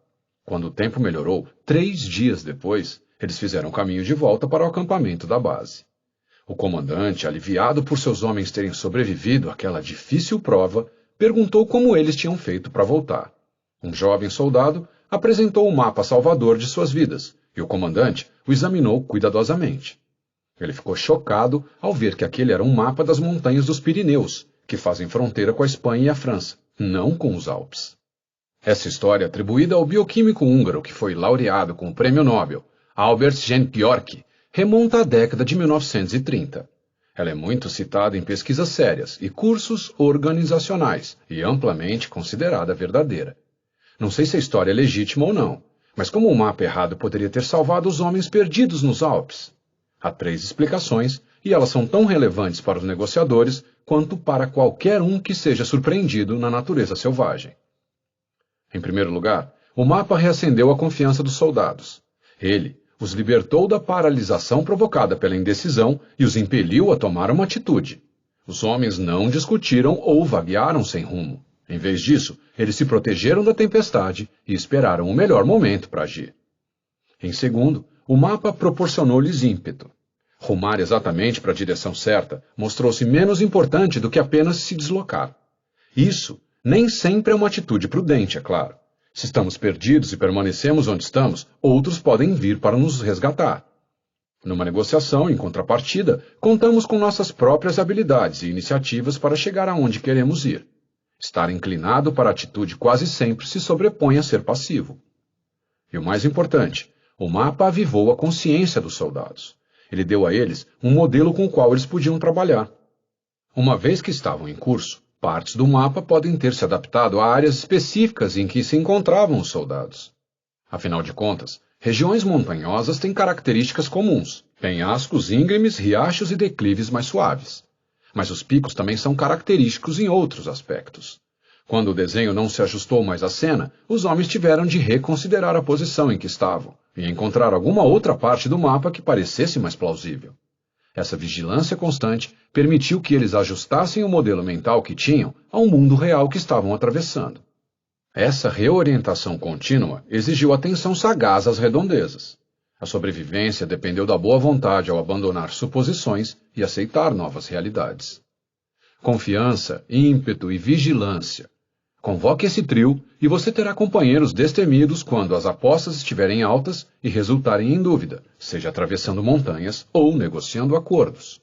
Quando o tempo melhorou, 3 dias depois, eles fizeram caminho de volta para o acampamento da base. O comandante, aliviado por seus homens terem sobrevivido àquela difícil prova, perguntou como eles tinham feito para voltar. Um jovem soldado apresentou o mapa salvador de suas vidas, e o comandante o examinou cuidadosamente. Ele ficou chocado ao ver que aquele era um mapa das montanhas dos Pirineus, que fazem fronteira com a Espanha e a França, não com os Alpes. Essa história é atribuída ao bioquímico húngaro que foi laureado com o Prêmio Nobel, Albert Genpiorki, remonta à década de 1930. Ela é muito citada em pesquisas sérias e cursos organizacionais e amplamente considerada verdadeira. Não sei se a história é legítima ou não, mas como o mapa errado poderia ter salvado os homens perdidos nos Alpes? Há 3 explicações e elas são tão relevantes para os negociadores quanto para qualquer um que seja surpreendido na natureza selvagem. Em primeiro lugar, o mapa reacendeu a confiança dos soldados. Ele os libertou da paralisação provocada pela indecisão e os impeliu a tomar uma atitude. Os homens não discutiram ou vaguearam sem rumo. Em vez disso, eles se protegeram da tempestade e esperaram o melhor momento para agir. Em segundo, o mapa proporcionou-lhes ímpeto. Rumar exatamente para a direção certa mostrou-se menos importante do que apenas se deslocar. Isso nem sempre é uma atitude prudente, é claro. Se estamos perdidos e permanecemos onde estamos, outros podem vir para nos resgatar. Numa negociação, em contrapartida, contamos com nossas próprias habilidades e iniciativas para chegar aonde queremos ir. Estar inclinado para a atitude quase sempre se sobrepõe a ser passivo. E o mais importante, o mapa avivou a consciência dos soldados. Ele deu a eles um modelo com o qual eles podiam trabalhar. Uma vez que estavam em curso, partes do mapa podem ter se adaptado a áreas específicas em que se encontravam os soldados. Afinal de contas, regiões montanhosas têm características comuns, penhascos íngremes, riachos e declives mais suaves. Mas os picos também são característicos em outros aspectos. Quando o desenho não se ajustou mais à cena, os homens tiveram de reconsiderar a posição em que estavam e encontrar alguma outra parte do mapa que parecesse mais plausível. Essa vigilância constante permitiu que eles ajustassem o modelo mental que tinham ao mundo real que estavam atravessando. Essa reorientação contínua exigiu atenção sagaz às redondezas. A sobrevivência dependeu da boa vontade ao abandonar suposições e aceitar novas realidades. Confiança, ímpeto e vigilância. Convoque esse trio e você terá companheiros destemidos quando as apostas estiverem altas e resultarem em dúvida, seja atravessando montanhas ou negociando acordos.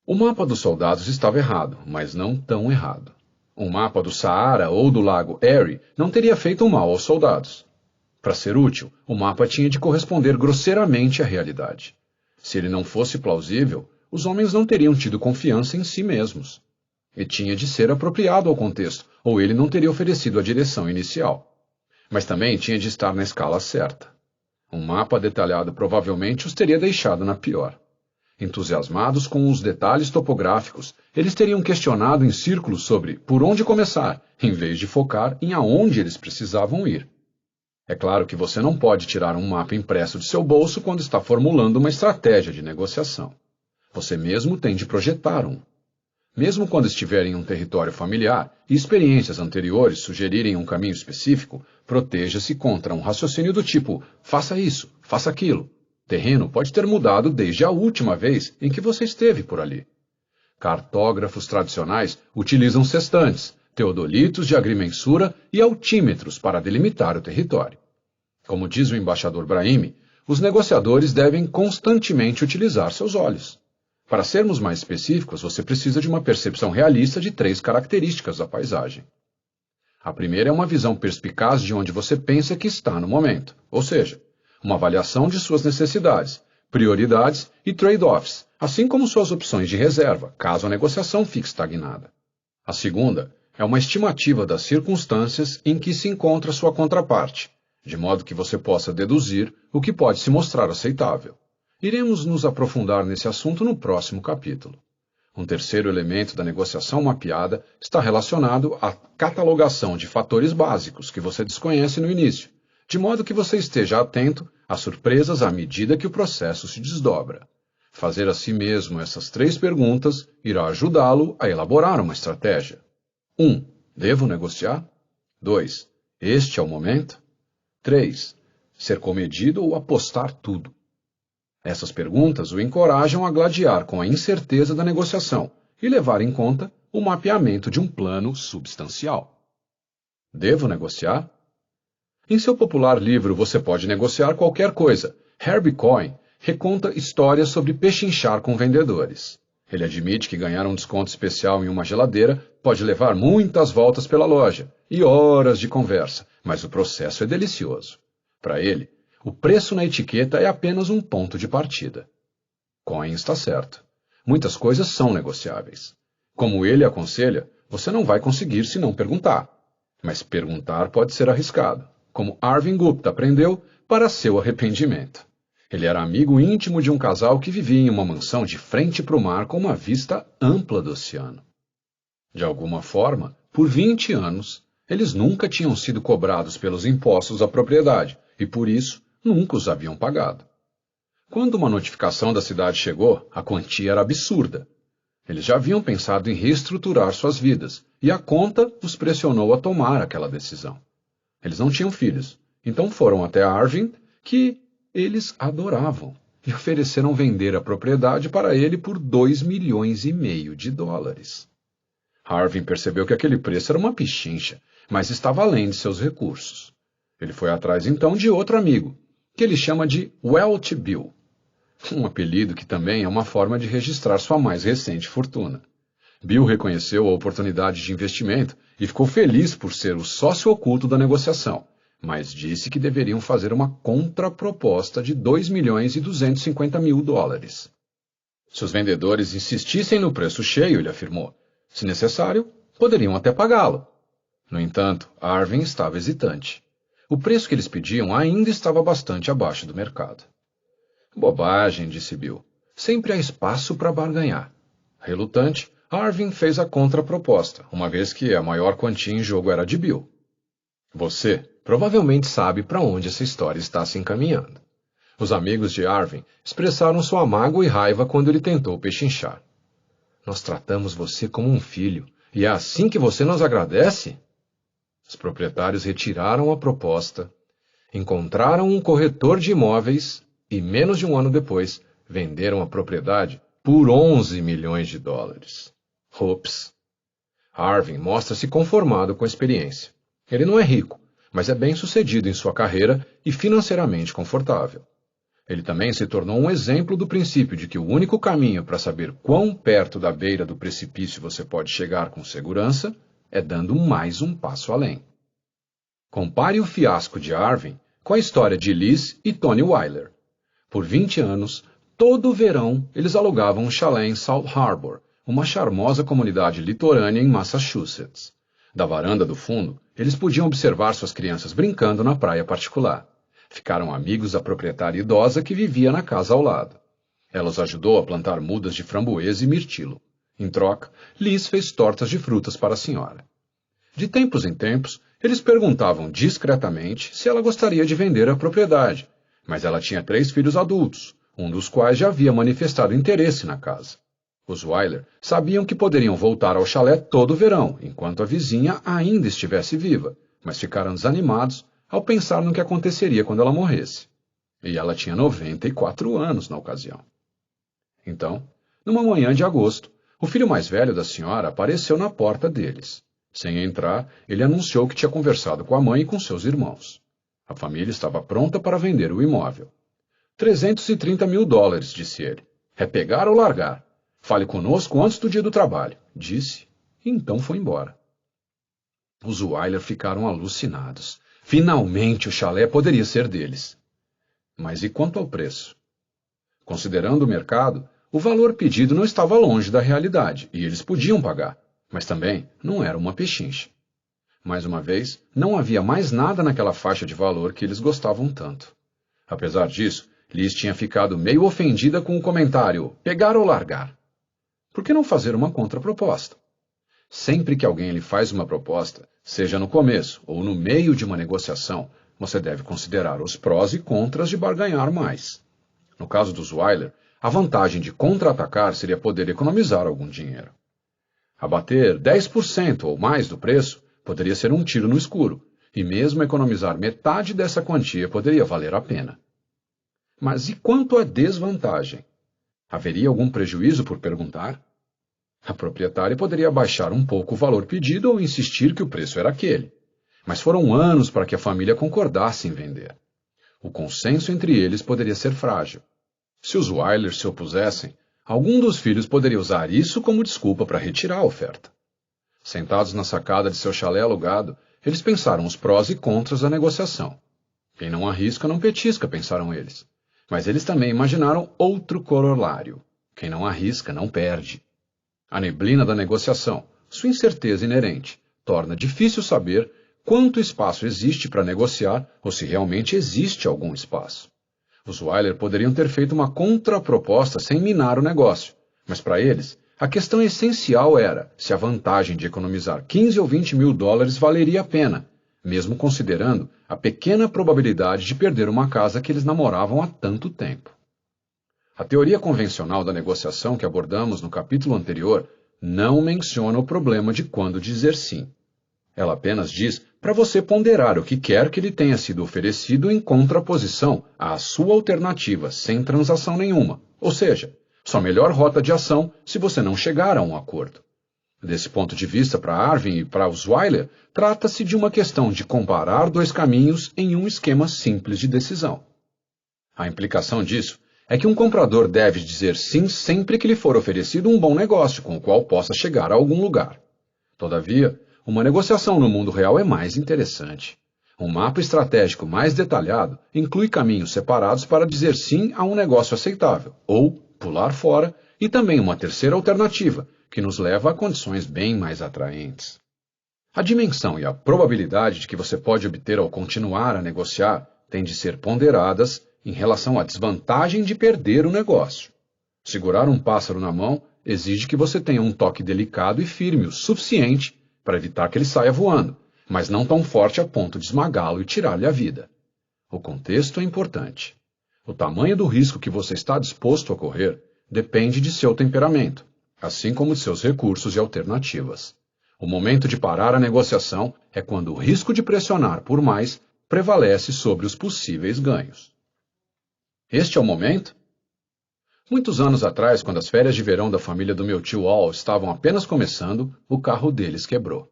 O mapa dos soldados estava errado, mas não tão errado. Um mapa do Saara ou do lago Erie não teria feito mal aos soldados. Para ser útil, o mapa tinha de corresponder grosseiramente à realidade. Se ele não fosse plausível, os homens não teriam tido confiança em si mesmos. E tinha de ser apropriado ao contexto, ou ele não teria oferecido a direção inicial. Mas também tinha de estar na escala certa. Um mapa detalhado provavelmente os teria deixado na pior. Entusiasmados com os detalhes topográficos, eles teriam questionado em círculos sobre por onde começar, em vez de focar em aonde eles precisavam ir. É claro que você não pode tirar um mapa impresso de seu bolso quando está formulando uma estratégia de negociação. Você mesmo tem de projetar um. Mesmo quando estiver em um território familiar e experiências anteriores sugerirem um caminho específico, proteja-se contra um raciocínio do tipo faça isso, faça aquilo. Terreno pode ter mudado desde a última vez em que você esteve por ali. Cartógrafos tradicionais utilizam sextantes, teodolitos de agrimensura e altímetros para delimitar o território. Como diz o embaixador Brahimi, os negociadores devem constantemente utilizar seus olhos. Para sermos mais específicos, você precisa de uma percepção realista de 3 características da paisagem. A primeira é uma visão perspicaz de onde você pensa que está no momento, ou seja, uma avaliação de suas necessidades, prioridades e trade-offs, assim como suas opções de reserva, caso a negociação fique estagnada. A segunda é uma estimativa das circunstâncias em que se encontra sua contraparte, de modo que você possa deduzir o que pode se mostrar aceitável. Iremos nos aprofundar nesse assunto no próximo capítulo. Um terceiro elemento da negociação mapeada está relacionado à catalogação de fatores básicos que você desconhece no início, de modo que você esteja atento às surpresas à medida que o processo se desdobra. Fazer a si mesmo essas 3 perguntas irá ajudá-lo a elaborar uma estratégia. 1. Devo negociar? 2. Este é o momento? 3. Ser comedido ou apostar tudo? Essas perguntas o encorajam a gladiar com a incerteza da negociação e levar em conta o mapeamento de um plano substancial. Devo negociar? Em seu popular livro Você Pode Negociar Qualquer Coisa, Herbie Cohen reconta histórias sobre pechinchar com vendedores. Ele admite que ganhar um desconto especial em uma geladeira pode levar muitas voltas pela loja e horas de conversa, mas o processo é delicioso. Para ele, o preço na etiqueta é apenas um ponto de partida. Cohen está certo. Muitas coisas são negociáveis. Como ele aconselha, você não vai conseguir se não perguntar. Mas perguntar pode ser arriscado, como Arvind Gupta aprendeu para seu arrependimento. Ele era amigo íntimo de um casal que vivia em uma mansão de frente para o mar com uma vista ampla do oceano. De alguma forma, por 20 anos, eles nunca tinham sido cobrados pelos impostos da propriedade e, por isso, nunca os haviam pagado. Quando uma notificação da cidade chegou, a quantia era absurda. Eles já haviam pensado em reestruturar suas vidas, e a conta os pressionou a tomar aquela decisão. Eles não tinham filhos, então foram até Arvind, que eles adoravam, e ofereceram vender a propriedade para ele por $2,5 milhões. Arvind percebeu que aquele preço era uma pichincha, mas estava além de seus recursos. Ele foi atrás então de outro amigo, que ele chama de Welch Bill, um apelido que também é uma forma de registrar sua mais recente fortuna. Bill reconheceu a oportunidade de investimento e ficou feliz por ser o sócio oculto da negociação, mas disse que deveriam fazer uma contraproposta de 2.250.000 dólares. Se os vendedores insistissem no preço cheio, ele afirmou, se necessário, poderiam até pagá-lo. No entanto, Arvin estava hesitante. O preço que eles pediam ainda estava bastante abaixo do mercado. Bobagem, disse Bill. Sempre há espaço para barganhar. Relutante, Arvin fez a contraproposta, uma vez que a maior quantia em jogo era de Bill. Você provavelmente sabe para onde essa história está se encaminhando. Os amigos de Arvin expressaram sua mágoa e raiva quando ele tentou pechinchar. Nós tratamos você como um filho, e é assim que você nos agradece? Os proprietários retiraram a proposta, encontraram um corretor de imóveis e, menos de um ano depois, venderam a propriedade por 11 milhões de dólares. Ops! Arvin mostra-se conformado com a experiência. Ele não é rico, mas é bem-sucedido em sua carreira e financeiramente confortável. Ele também se tornou um exemplo do princípio de que o único caminho para saber quão perto da beira do precipício você pode chegar com segurança é dando mais um passo além. Compare o fiasco de Arvin com a história de Liz e Tony Weiler. Por 20 anos, todo verão, eles alugavam um chalé em South Harbor, uma charmosa comunidade litorânea em Massachusetts. Da varanda do fundo, eles podiam observar suas crianças brincando na praia particular. Ficaram amigos da proprietária idosa que vivia na casa ao lado. Ela os ajudou a plantar mudas de framboesa e mirtilo. Em troca, Liz fez tortas de frutas para a senhora. De tempos em tempos, eles perguntavam discretamente se ela gostaria de vender a propriedade, mas ela tinha 3 filhos adultos, um dos quais já havia manifestado interesse na casa. Os Weiler sabiam que poderiam voltar ao chalé todo o verão, enquanto a vizinha ainda estivesse viva, mas ficaram desanimados ao pensar no que aconteceria quando ela morresse. E ela tinha 94 anos na ocasião. Então, numa manhã de agosto, o filho mais velho da senhora apareceu na porta deles. Sem entrar, ele anunciou que tinha conversado com a mãe e com seus irmãos. A família estava pronta para vender o imóvel. 330 mil dólares, disse ele. É pegar ou largar. Fale conosco antes do dia do trabalho, disse, e então foi embora. Os Weiler ficaram alucinados. Finalmente o chalé poderia ser deles. Mas e quanto ao preço? Considerando o mercado, o valor pedido não estava longe da realidade, e eles podiam pagar, mas também não era uma pechincha. Mais uma vez, não havia mais nada naquela faixa de valor que eles gostavam tanto. Apesar disso, Liz tinha ficado meio ofendida com o comentário, pegar ou largar. Por que não fazer uma contraproposta? Sempre que alguém lhe faz uma proposta, seja no começo ou no meio de uma negociação, você deve considerar os prós e contras de barganhar mais. No caso dos Weiler, a vantagem de contra-atacar seria poder economizar algum dinheiro. Abater 10% ou mais do preço poderia ser um tiro no escuro, e mesmo economizar metade dessa quantia poderia valer a pena. Mas e quanto à desvantagem? Haveria algum prejuízo por perguntar? A proprietária poderia baixar um pouco o valor pedido ou insistir que o preço era aquele. Mas foram anos para que a família concordasse em vender. O consenso entre eles poderia ser frágil. Se os Weiler se opusessem, algum dos filhos poderia usar isso como desculpa para retirar a oferta. Sentados na sacada de seu chalé alugado, eles pensaram os prós e contras da negociação. Quem não arrisca não petisca, pensaram eles. Mas eles também imaginaram outro corolário. Quem não arrisca não perde. A neblina da negociação, sua incerteza inerente, torna difícil saber quanto espaço existe para negociar ou se realmente existe algum espaço. Os Weiler poderiam ter feito uma contraproposta sem minar o negócio, mas para eles, a questão essencial era se a vantagem de economizar 15 ou 20 mil dólares valeria a pena, mesmo considerando a pequena probabilidade de perder uma casa que eles namoravam há tanto tempo. A teoria convencional da negociação que abordamos no capítulo anterior não menciona o problema de quando dizer sim. Ela apenas diz para você ponderar o que quer que lhe tenha sido oferecido em contraposição à sua alternativa sem transação nenhuma, ou seja, sua melhor rota de ação se você não chegar a um acordo. Desse ponto de vista, para Arvin e para os Weiler, trata-se de uma questão de comparar 2 caminhos em um esquema simples de decisão. A implicação disso é que um comprador deve dizer sim sempre que lhe for oferecido um bom negócio com o qual possa chegar a algum lugar. Todavia, uma negociação no mundo real é mais interessante. Um mapa estratégico mais detalhado inclui caminhos separados para dizer sim a um negócio aceitável, ou pular fora, e também uma terceira alternativa, que nos leva a condições bem mais atraentes. A dimensão e a probabilidade de que você pode obter ao continuar a negociar têm de ser ponderadas em relação à desvantagem de perder o negócio. Segurar um pássaro na mão exige que você tenha um toque delicado e firme o suficiente para evitar que ele saia voando, mas não tão forte a ponto de esmagá-lo e tirar-lhe a vida. O contexto é importante. O tamanho do risco que você está disposto a correr depende de seu temperamento, assim como de seus recursos e alternativas. O momento de parar a negociação é quando o risco de pressionar por mais prevalece sobre os possíveis ganhos. Este é o momento? Muitos anos atrás, quando as férias de verão da família do meu tio Al estavam apenas começando, o carro deles quebrou.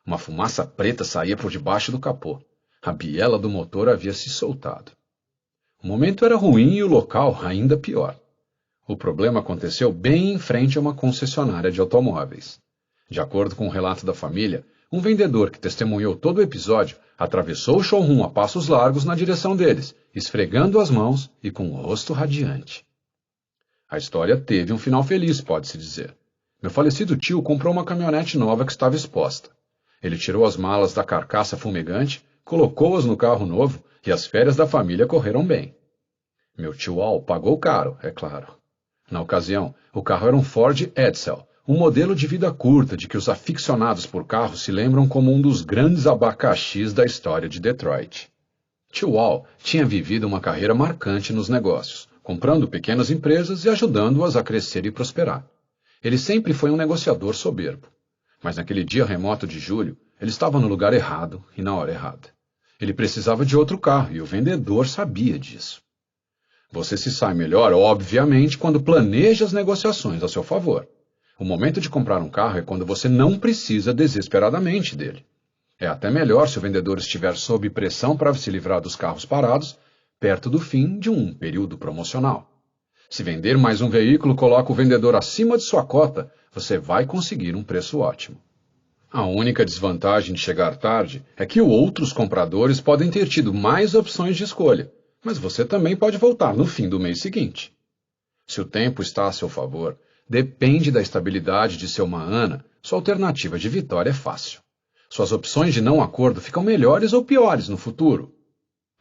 Uma fumaça preta saía por debaixo do capô. A biela do motor havia se soltado. O momento era ruim e o local ainda pior. O problema aconteceu bem em frente a uma concessionária de automóveis. De acordo com o relato da família, um vendedor que testemunhou todo o episódio atravessou o showroom a passos largos na direção deles, esfregando as mãos e com o rosto radiante. A história teve um final feliz, pode-se dizer. Meu falecido tio comprou uma caminhonete nova que estava exposta. Ele tirou as malas da carcaça fumegante, colocou-as no carro novo e as férias da família correram bem. Meu tio Al pagou caro, é claro. Na ocasião, o carro era um Ford Edsel, um modelo de vida curta de que os aficionados por carros se lembram como um dos grandes abacaxis da história de Detroit. Tio Al tinha vivido uma carreira marcante nos negócios, comprando pequenas empresas e ajudando-as a crescer e prosperar. Ele sempre foi um negociador soberbo. Mas naquele dia remoto de julho, ele estava no lugar errado e na hora errada. Ele precisava de outro carro e o vendedor sabia disso. Você se sai melhor, obviamente, quando planeja as negociações a seu favor. O momento de comprar um carro é quando você não precisa desesperadamente dele. É até melhor se o vendedor estiver sob pressão para se livrar dos carros parados, perto do fim de um período promocional. Se vender mais um veículo coloca o vendedor acima de sua cota, você vai conseguir um preço ótimo. A única desvantagem de chegar tarde é que outros compradores podem ter tido mais opções de escolha, mas você também pode voltar no fim do mês seguinte. Se o tempo está a seu favor, depende da estabilidade de seu Mahana, sua alternativa de vitória é fácil. Suas opções de não acordo ficam melhores ou piores no futuro.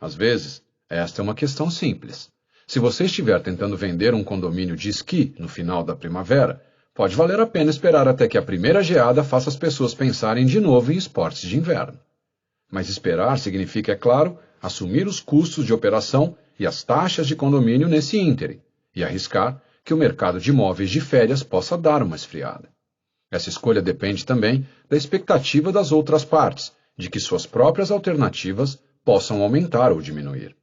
Às vezes, esta é uma questão simples. Se você estiver tentando vender um condomínio de esqui no final da primavera, pode valer a pena esperar até que a primeira geada faça as pessoas pensarem de novo em esportes de inverno. Mas esperar significa, é claro, assumir os custos de operação e as taxas de condomínio nesse ínterim, e arriscar que o mercado de imóveis de férias possa dar uma esfriada. Essa escolha depende também da expectativa das outras partes, de que suas próprias alternativas possam aumentar ou diminuir.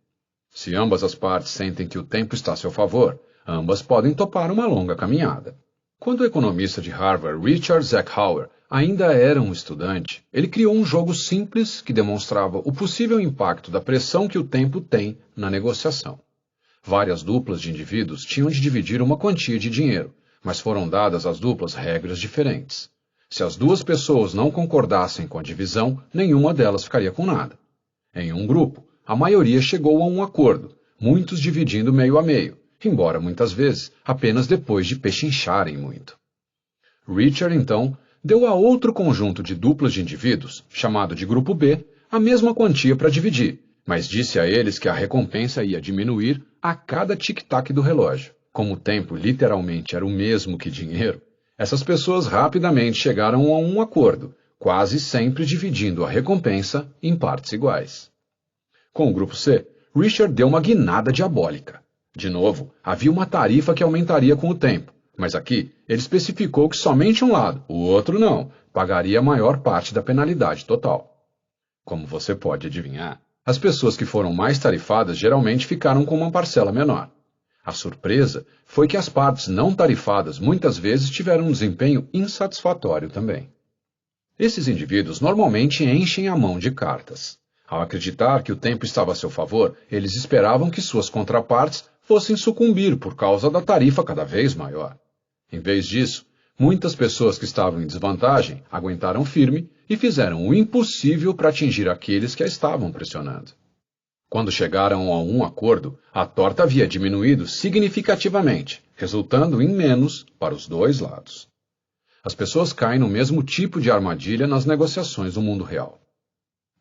Se ambas as partes sentem que o tempo está a seu favor, ambas podem topar uma longa caminhada. Quando o economista de Harvard, Richard Zeckhauer, ainda era um estudante, ele criou um jogo simples que demonstrava o possível impacto da pressão que o tempo tem na negociação. Várias duplas de indivíduos tinham de dividir uma quantia de dinheiro, mas foram dadas às duplas regras diferentes. Se as duas pessoas não concordassem com a divisão, nenhuma delas ficaria com nada. Em um grupo, a maioria chegou a um acordo, muitos dividindo meio a meio, embora muitas vezes apenas depois de pechincharem muito. Richard, então, deu a outro conjunto de duplas de indivíduos, chamado de Grupo B, a mesma quantia para dividir, mas disse a eles que a recompensa ia diminuir a cada tic-tac do relógio. Como o tempo literalmente era o mesmo que dinheiro, essas pessoas rapidamente chegaram a um acordo, quase sempre dividindo a recompensa em partes iguais. Com o Grupo C, Richard deu uma guinada diabólica. De novo, havia uma tarifa que aumentaria com o tempo, mas aqui ele especificou que somente um lado, o outro não, pagaria a maior parte da penalidade total. Como você pode adivinhar, as pessoas que foram mais tarifadas geralmente ficaram com uma parcela menor. A surpresa foi que as partes não tarifadas muitas vezes tiveram um desempenho insatisfatório também. Esses indivíduos normalmente enchem a mão de cartas. Ao acreditar que o tempo estava a seu favor, eles esperavam que suas contrapartes fossem sucumbir por causa da tarifa cada vez maior. Em vez disso, muitas pessoas que estavam em desvantagem aguentaram firme e fizeram o impossível para atingir aqueles que a estavam pressionando. Quando chegaram a um acordo, a torta havia diminuído significativamente, resultando em menos para os dois lados. As pessoas caem no mesmo tipo de armadilha nas negociações no mundo real.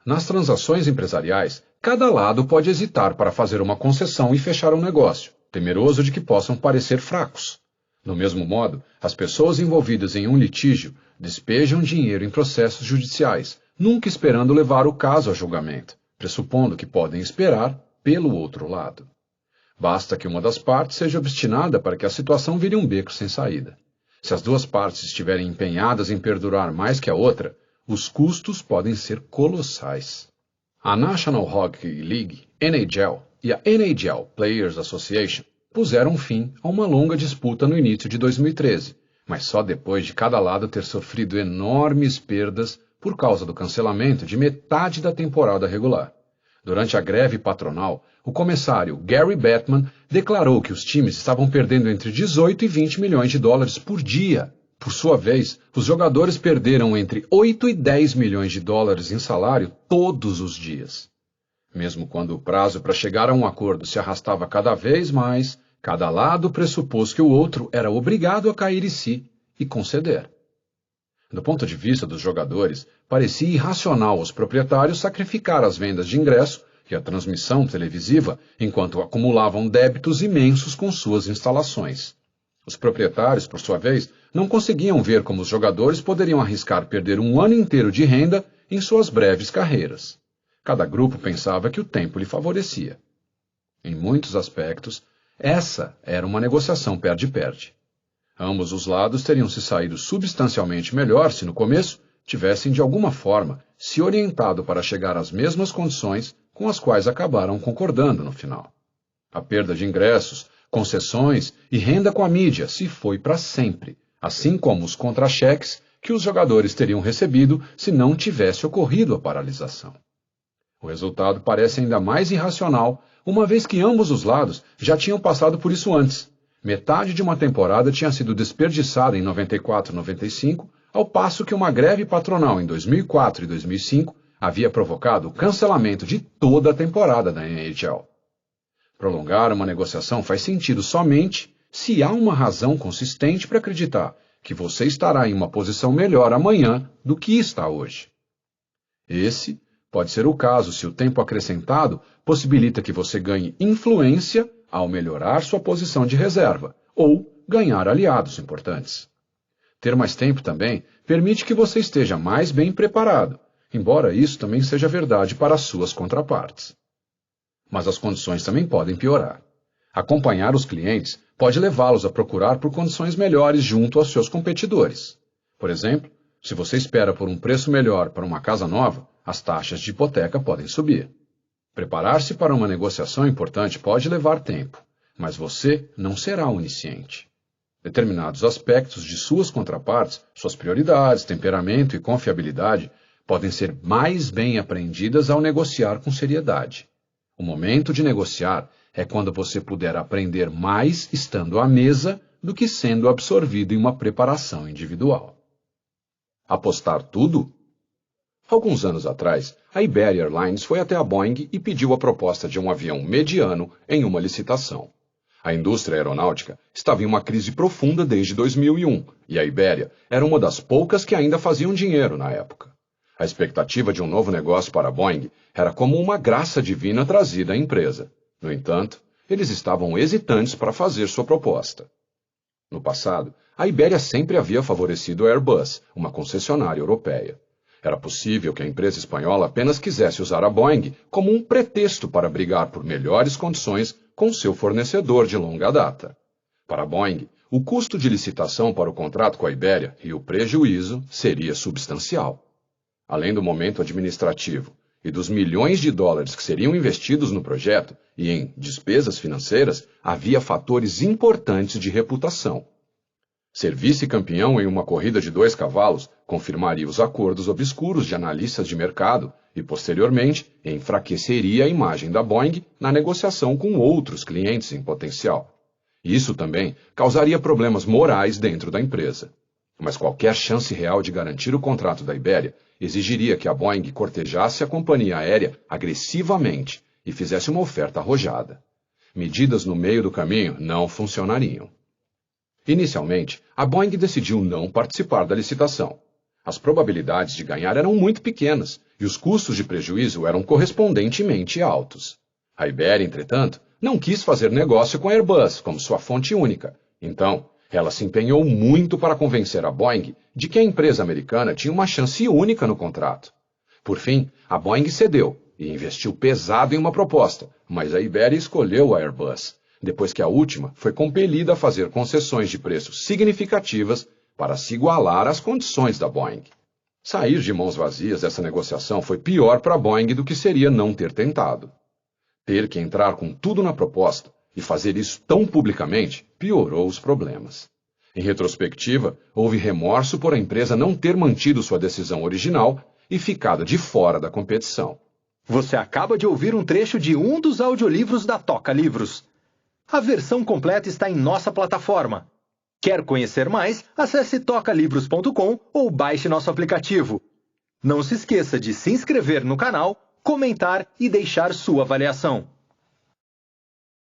Nas transações empresariais, cada lado pode hesitar para fazer uma concessão e fechar um negócio, temeroso de que possam parecer fracos. Do mesmo modo, as pessoas envolvidas em um litígio despejam dinheiro em processos judiciais, nunca esperando levar o caso a julgamento, pressupondo que podem esperar pelo outro lado. Basta que uma das partes seja obstinada para que a situação vire um beco sem saída. Se as duas partes estiverem empenhadas em perdurar mais que a outra, os custos podem ser colossais. A National Hockey League, NHL, e a NHL Players Association puseram fim a uma longa disputa no início de 2013, mas só depois de cada lado ter sofrido enormes perdas por causa do cancelamento de metade da temporada regular. Durante a greve patronal, o comissário Gary Bettman declarou que os times estavam perdendo entre 18 e 20 milhões de dólares por dia. Por sua vez, os jogadores perderam entre 8 e 10 milhões de dólares em salário todos os dias. Mesmo quando o prazo para chegar a um acordo se arrastava cada vez mais, cada lado pressupôs que o outro era obrigado a cair em si e conceder. Do ponto de vista dos jogadores, parecia irracional aos proprietários sacrificar as vendas de ingresso e a transmissão televisiva enquanto acumulavam débitos imensos com suas instalações. Os proprietários, por sua vez, não conseguiam ver como os jogadores poderiam arriscar perder um ano inteiro de renda em suas breves carreiras. Cada grupo pensava que o tempo lhe favorecia. Em muitos aspectos, essa era uma negociação perde-perde. Ambos os lados teriam se saído substancialmente melhor se no começo tivessem de alguma forma se orientado para chegar às mesmas condições com as quais acabaram concordando no final. A perda de ingressos, concessões e renda com a mídia se foi para sempre, assim como os contra-cheques que os jogadores teriam recebido se não tivesse ocorrido a paralisação. O resultado parece ainda mais irracional, uma vez que ambos os lados já tinham passado por isso antes. Metade de uma temporada tinha sido desperdiçada em 94-95, ao passo que uma greve patronal em 2004 e 2005 havia provocado o cancelamento de toda a temporada da NHL. Prolongar uma negociação faz sentido somente se há uma razão consistente para acreditar que você estará em uma posição melhor amanhã do que está hoje. Esse pode ser o caso se o tempo acrescentado possibilita que você ganhe influência ao melhorar sua posição de reserva ou ganhar aliados importantes. Ter mais tempo também permite que você esteja mais bem preparado, embora isso também seja verdade para as suas contrapartes. Mas as condições também podem piorar. Acompanhar os clientes pode levá-los a procurar por condições melhores junto aos seus competidores. Por exemplo, se você espera por um preço melhor para uma casa nova, as taxas de hipoteca podem subir. Preparar-se para uma negociação importante pode levar tempo, mas você não será onisciente. Determinados aspectos de suas contrapartes, suas prioridades, temperamento e confiabilidade, podem ser mais bem aprendidas ao negociar com seriedade. O momento de negociar é quando você puder aprender mais estando à mesa do que sendo absorvido em uma preparação individual. Apostar tudo? Alguns anos atrás, a Iberia Airlines foi até a Boeing e pediu a proposta de um avião mediano em uma licitação. A indústria aeronáutica estava em uma crise profunda desde 2001 e a Iberia era uma das poucas que ainda faziam dinheiro na época. A expectativa de um novo negócio para a Boeing era como uma graça divina trazida à empresa. No entanto, eles estavam hesitantes para fazer sua proposta. No passado, a Iberia sempre havia favorecido a Airbus, uma concessionária europeia. Era possível que a empresa espanhola apenas quisesse usar a Boeing como um pretexto para brigar por melhores condições com seu fornecedor de longa data. Para a Boeing, o custo de licitação para o contrato com a Iberia e o prejuízo seria substancial. Além do momento administrativo e dos milhões de dólares que seriam investidos no projeto e em despesas financeiras, havia fatores importantes de reputação. Ser vice-campeão em uma corrida de 2 cavalos confirmaria os acordos obscuros de analistas de mercado e, posteriormente, enfraqueceria a imagem da Boeing na negociação com outros clientes em potencial. Isso também causaria problemas morais dentro da empresa. Mas qualquer chance real de garantir o contrato da Ibéria exigiria que a Boeing cortejasse a companhia aérea agressivamente e fizesse uma oferta arrojada. Medidas no meio do caminho não funcionariam. Inicialmente, a Boeing decidiu não participar da licitação. As probabilidades de ganhar eram muito pequenas e os custos de prejuízo eram correspondentemente altos. A Ibéria, entretanto, não quis fazer negócio com a Airbus como sua fonte única. Então, ela se empenhou muito para convencer a Boeing de que a empresa americana tinha uma chance única no contrato. Por fim, a Boeing cedeu e investiu pesado em uma proposta, mas a Ibéria escolheu a Airbus, depois que a última foi compelida a fazer concessões de preço significativas para se igualar às condições da Boeing. Sair de mãos vazias dessa negociação foi pior para a Boeing do que seria não ter tentado. Ter que entrar com tudo na proposta e fazer isso tão publicamente piorou os problemas. Em retrospectiva, houve remorso por a empresa não ter mantido sua decisão original e ficado de fora da competição. Você acaba de ouvir um trecho de um dos audiolivros da Toca Livros. A versão completa está em nossa plataforma. Quer conhecer mais? Acesse tocalivros.com ou baixe nosso aplicativo. Não se esqueça de se inscrever no canal, comentar e deixar sua avaliação.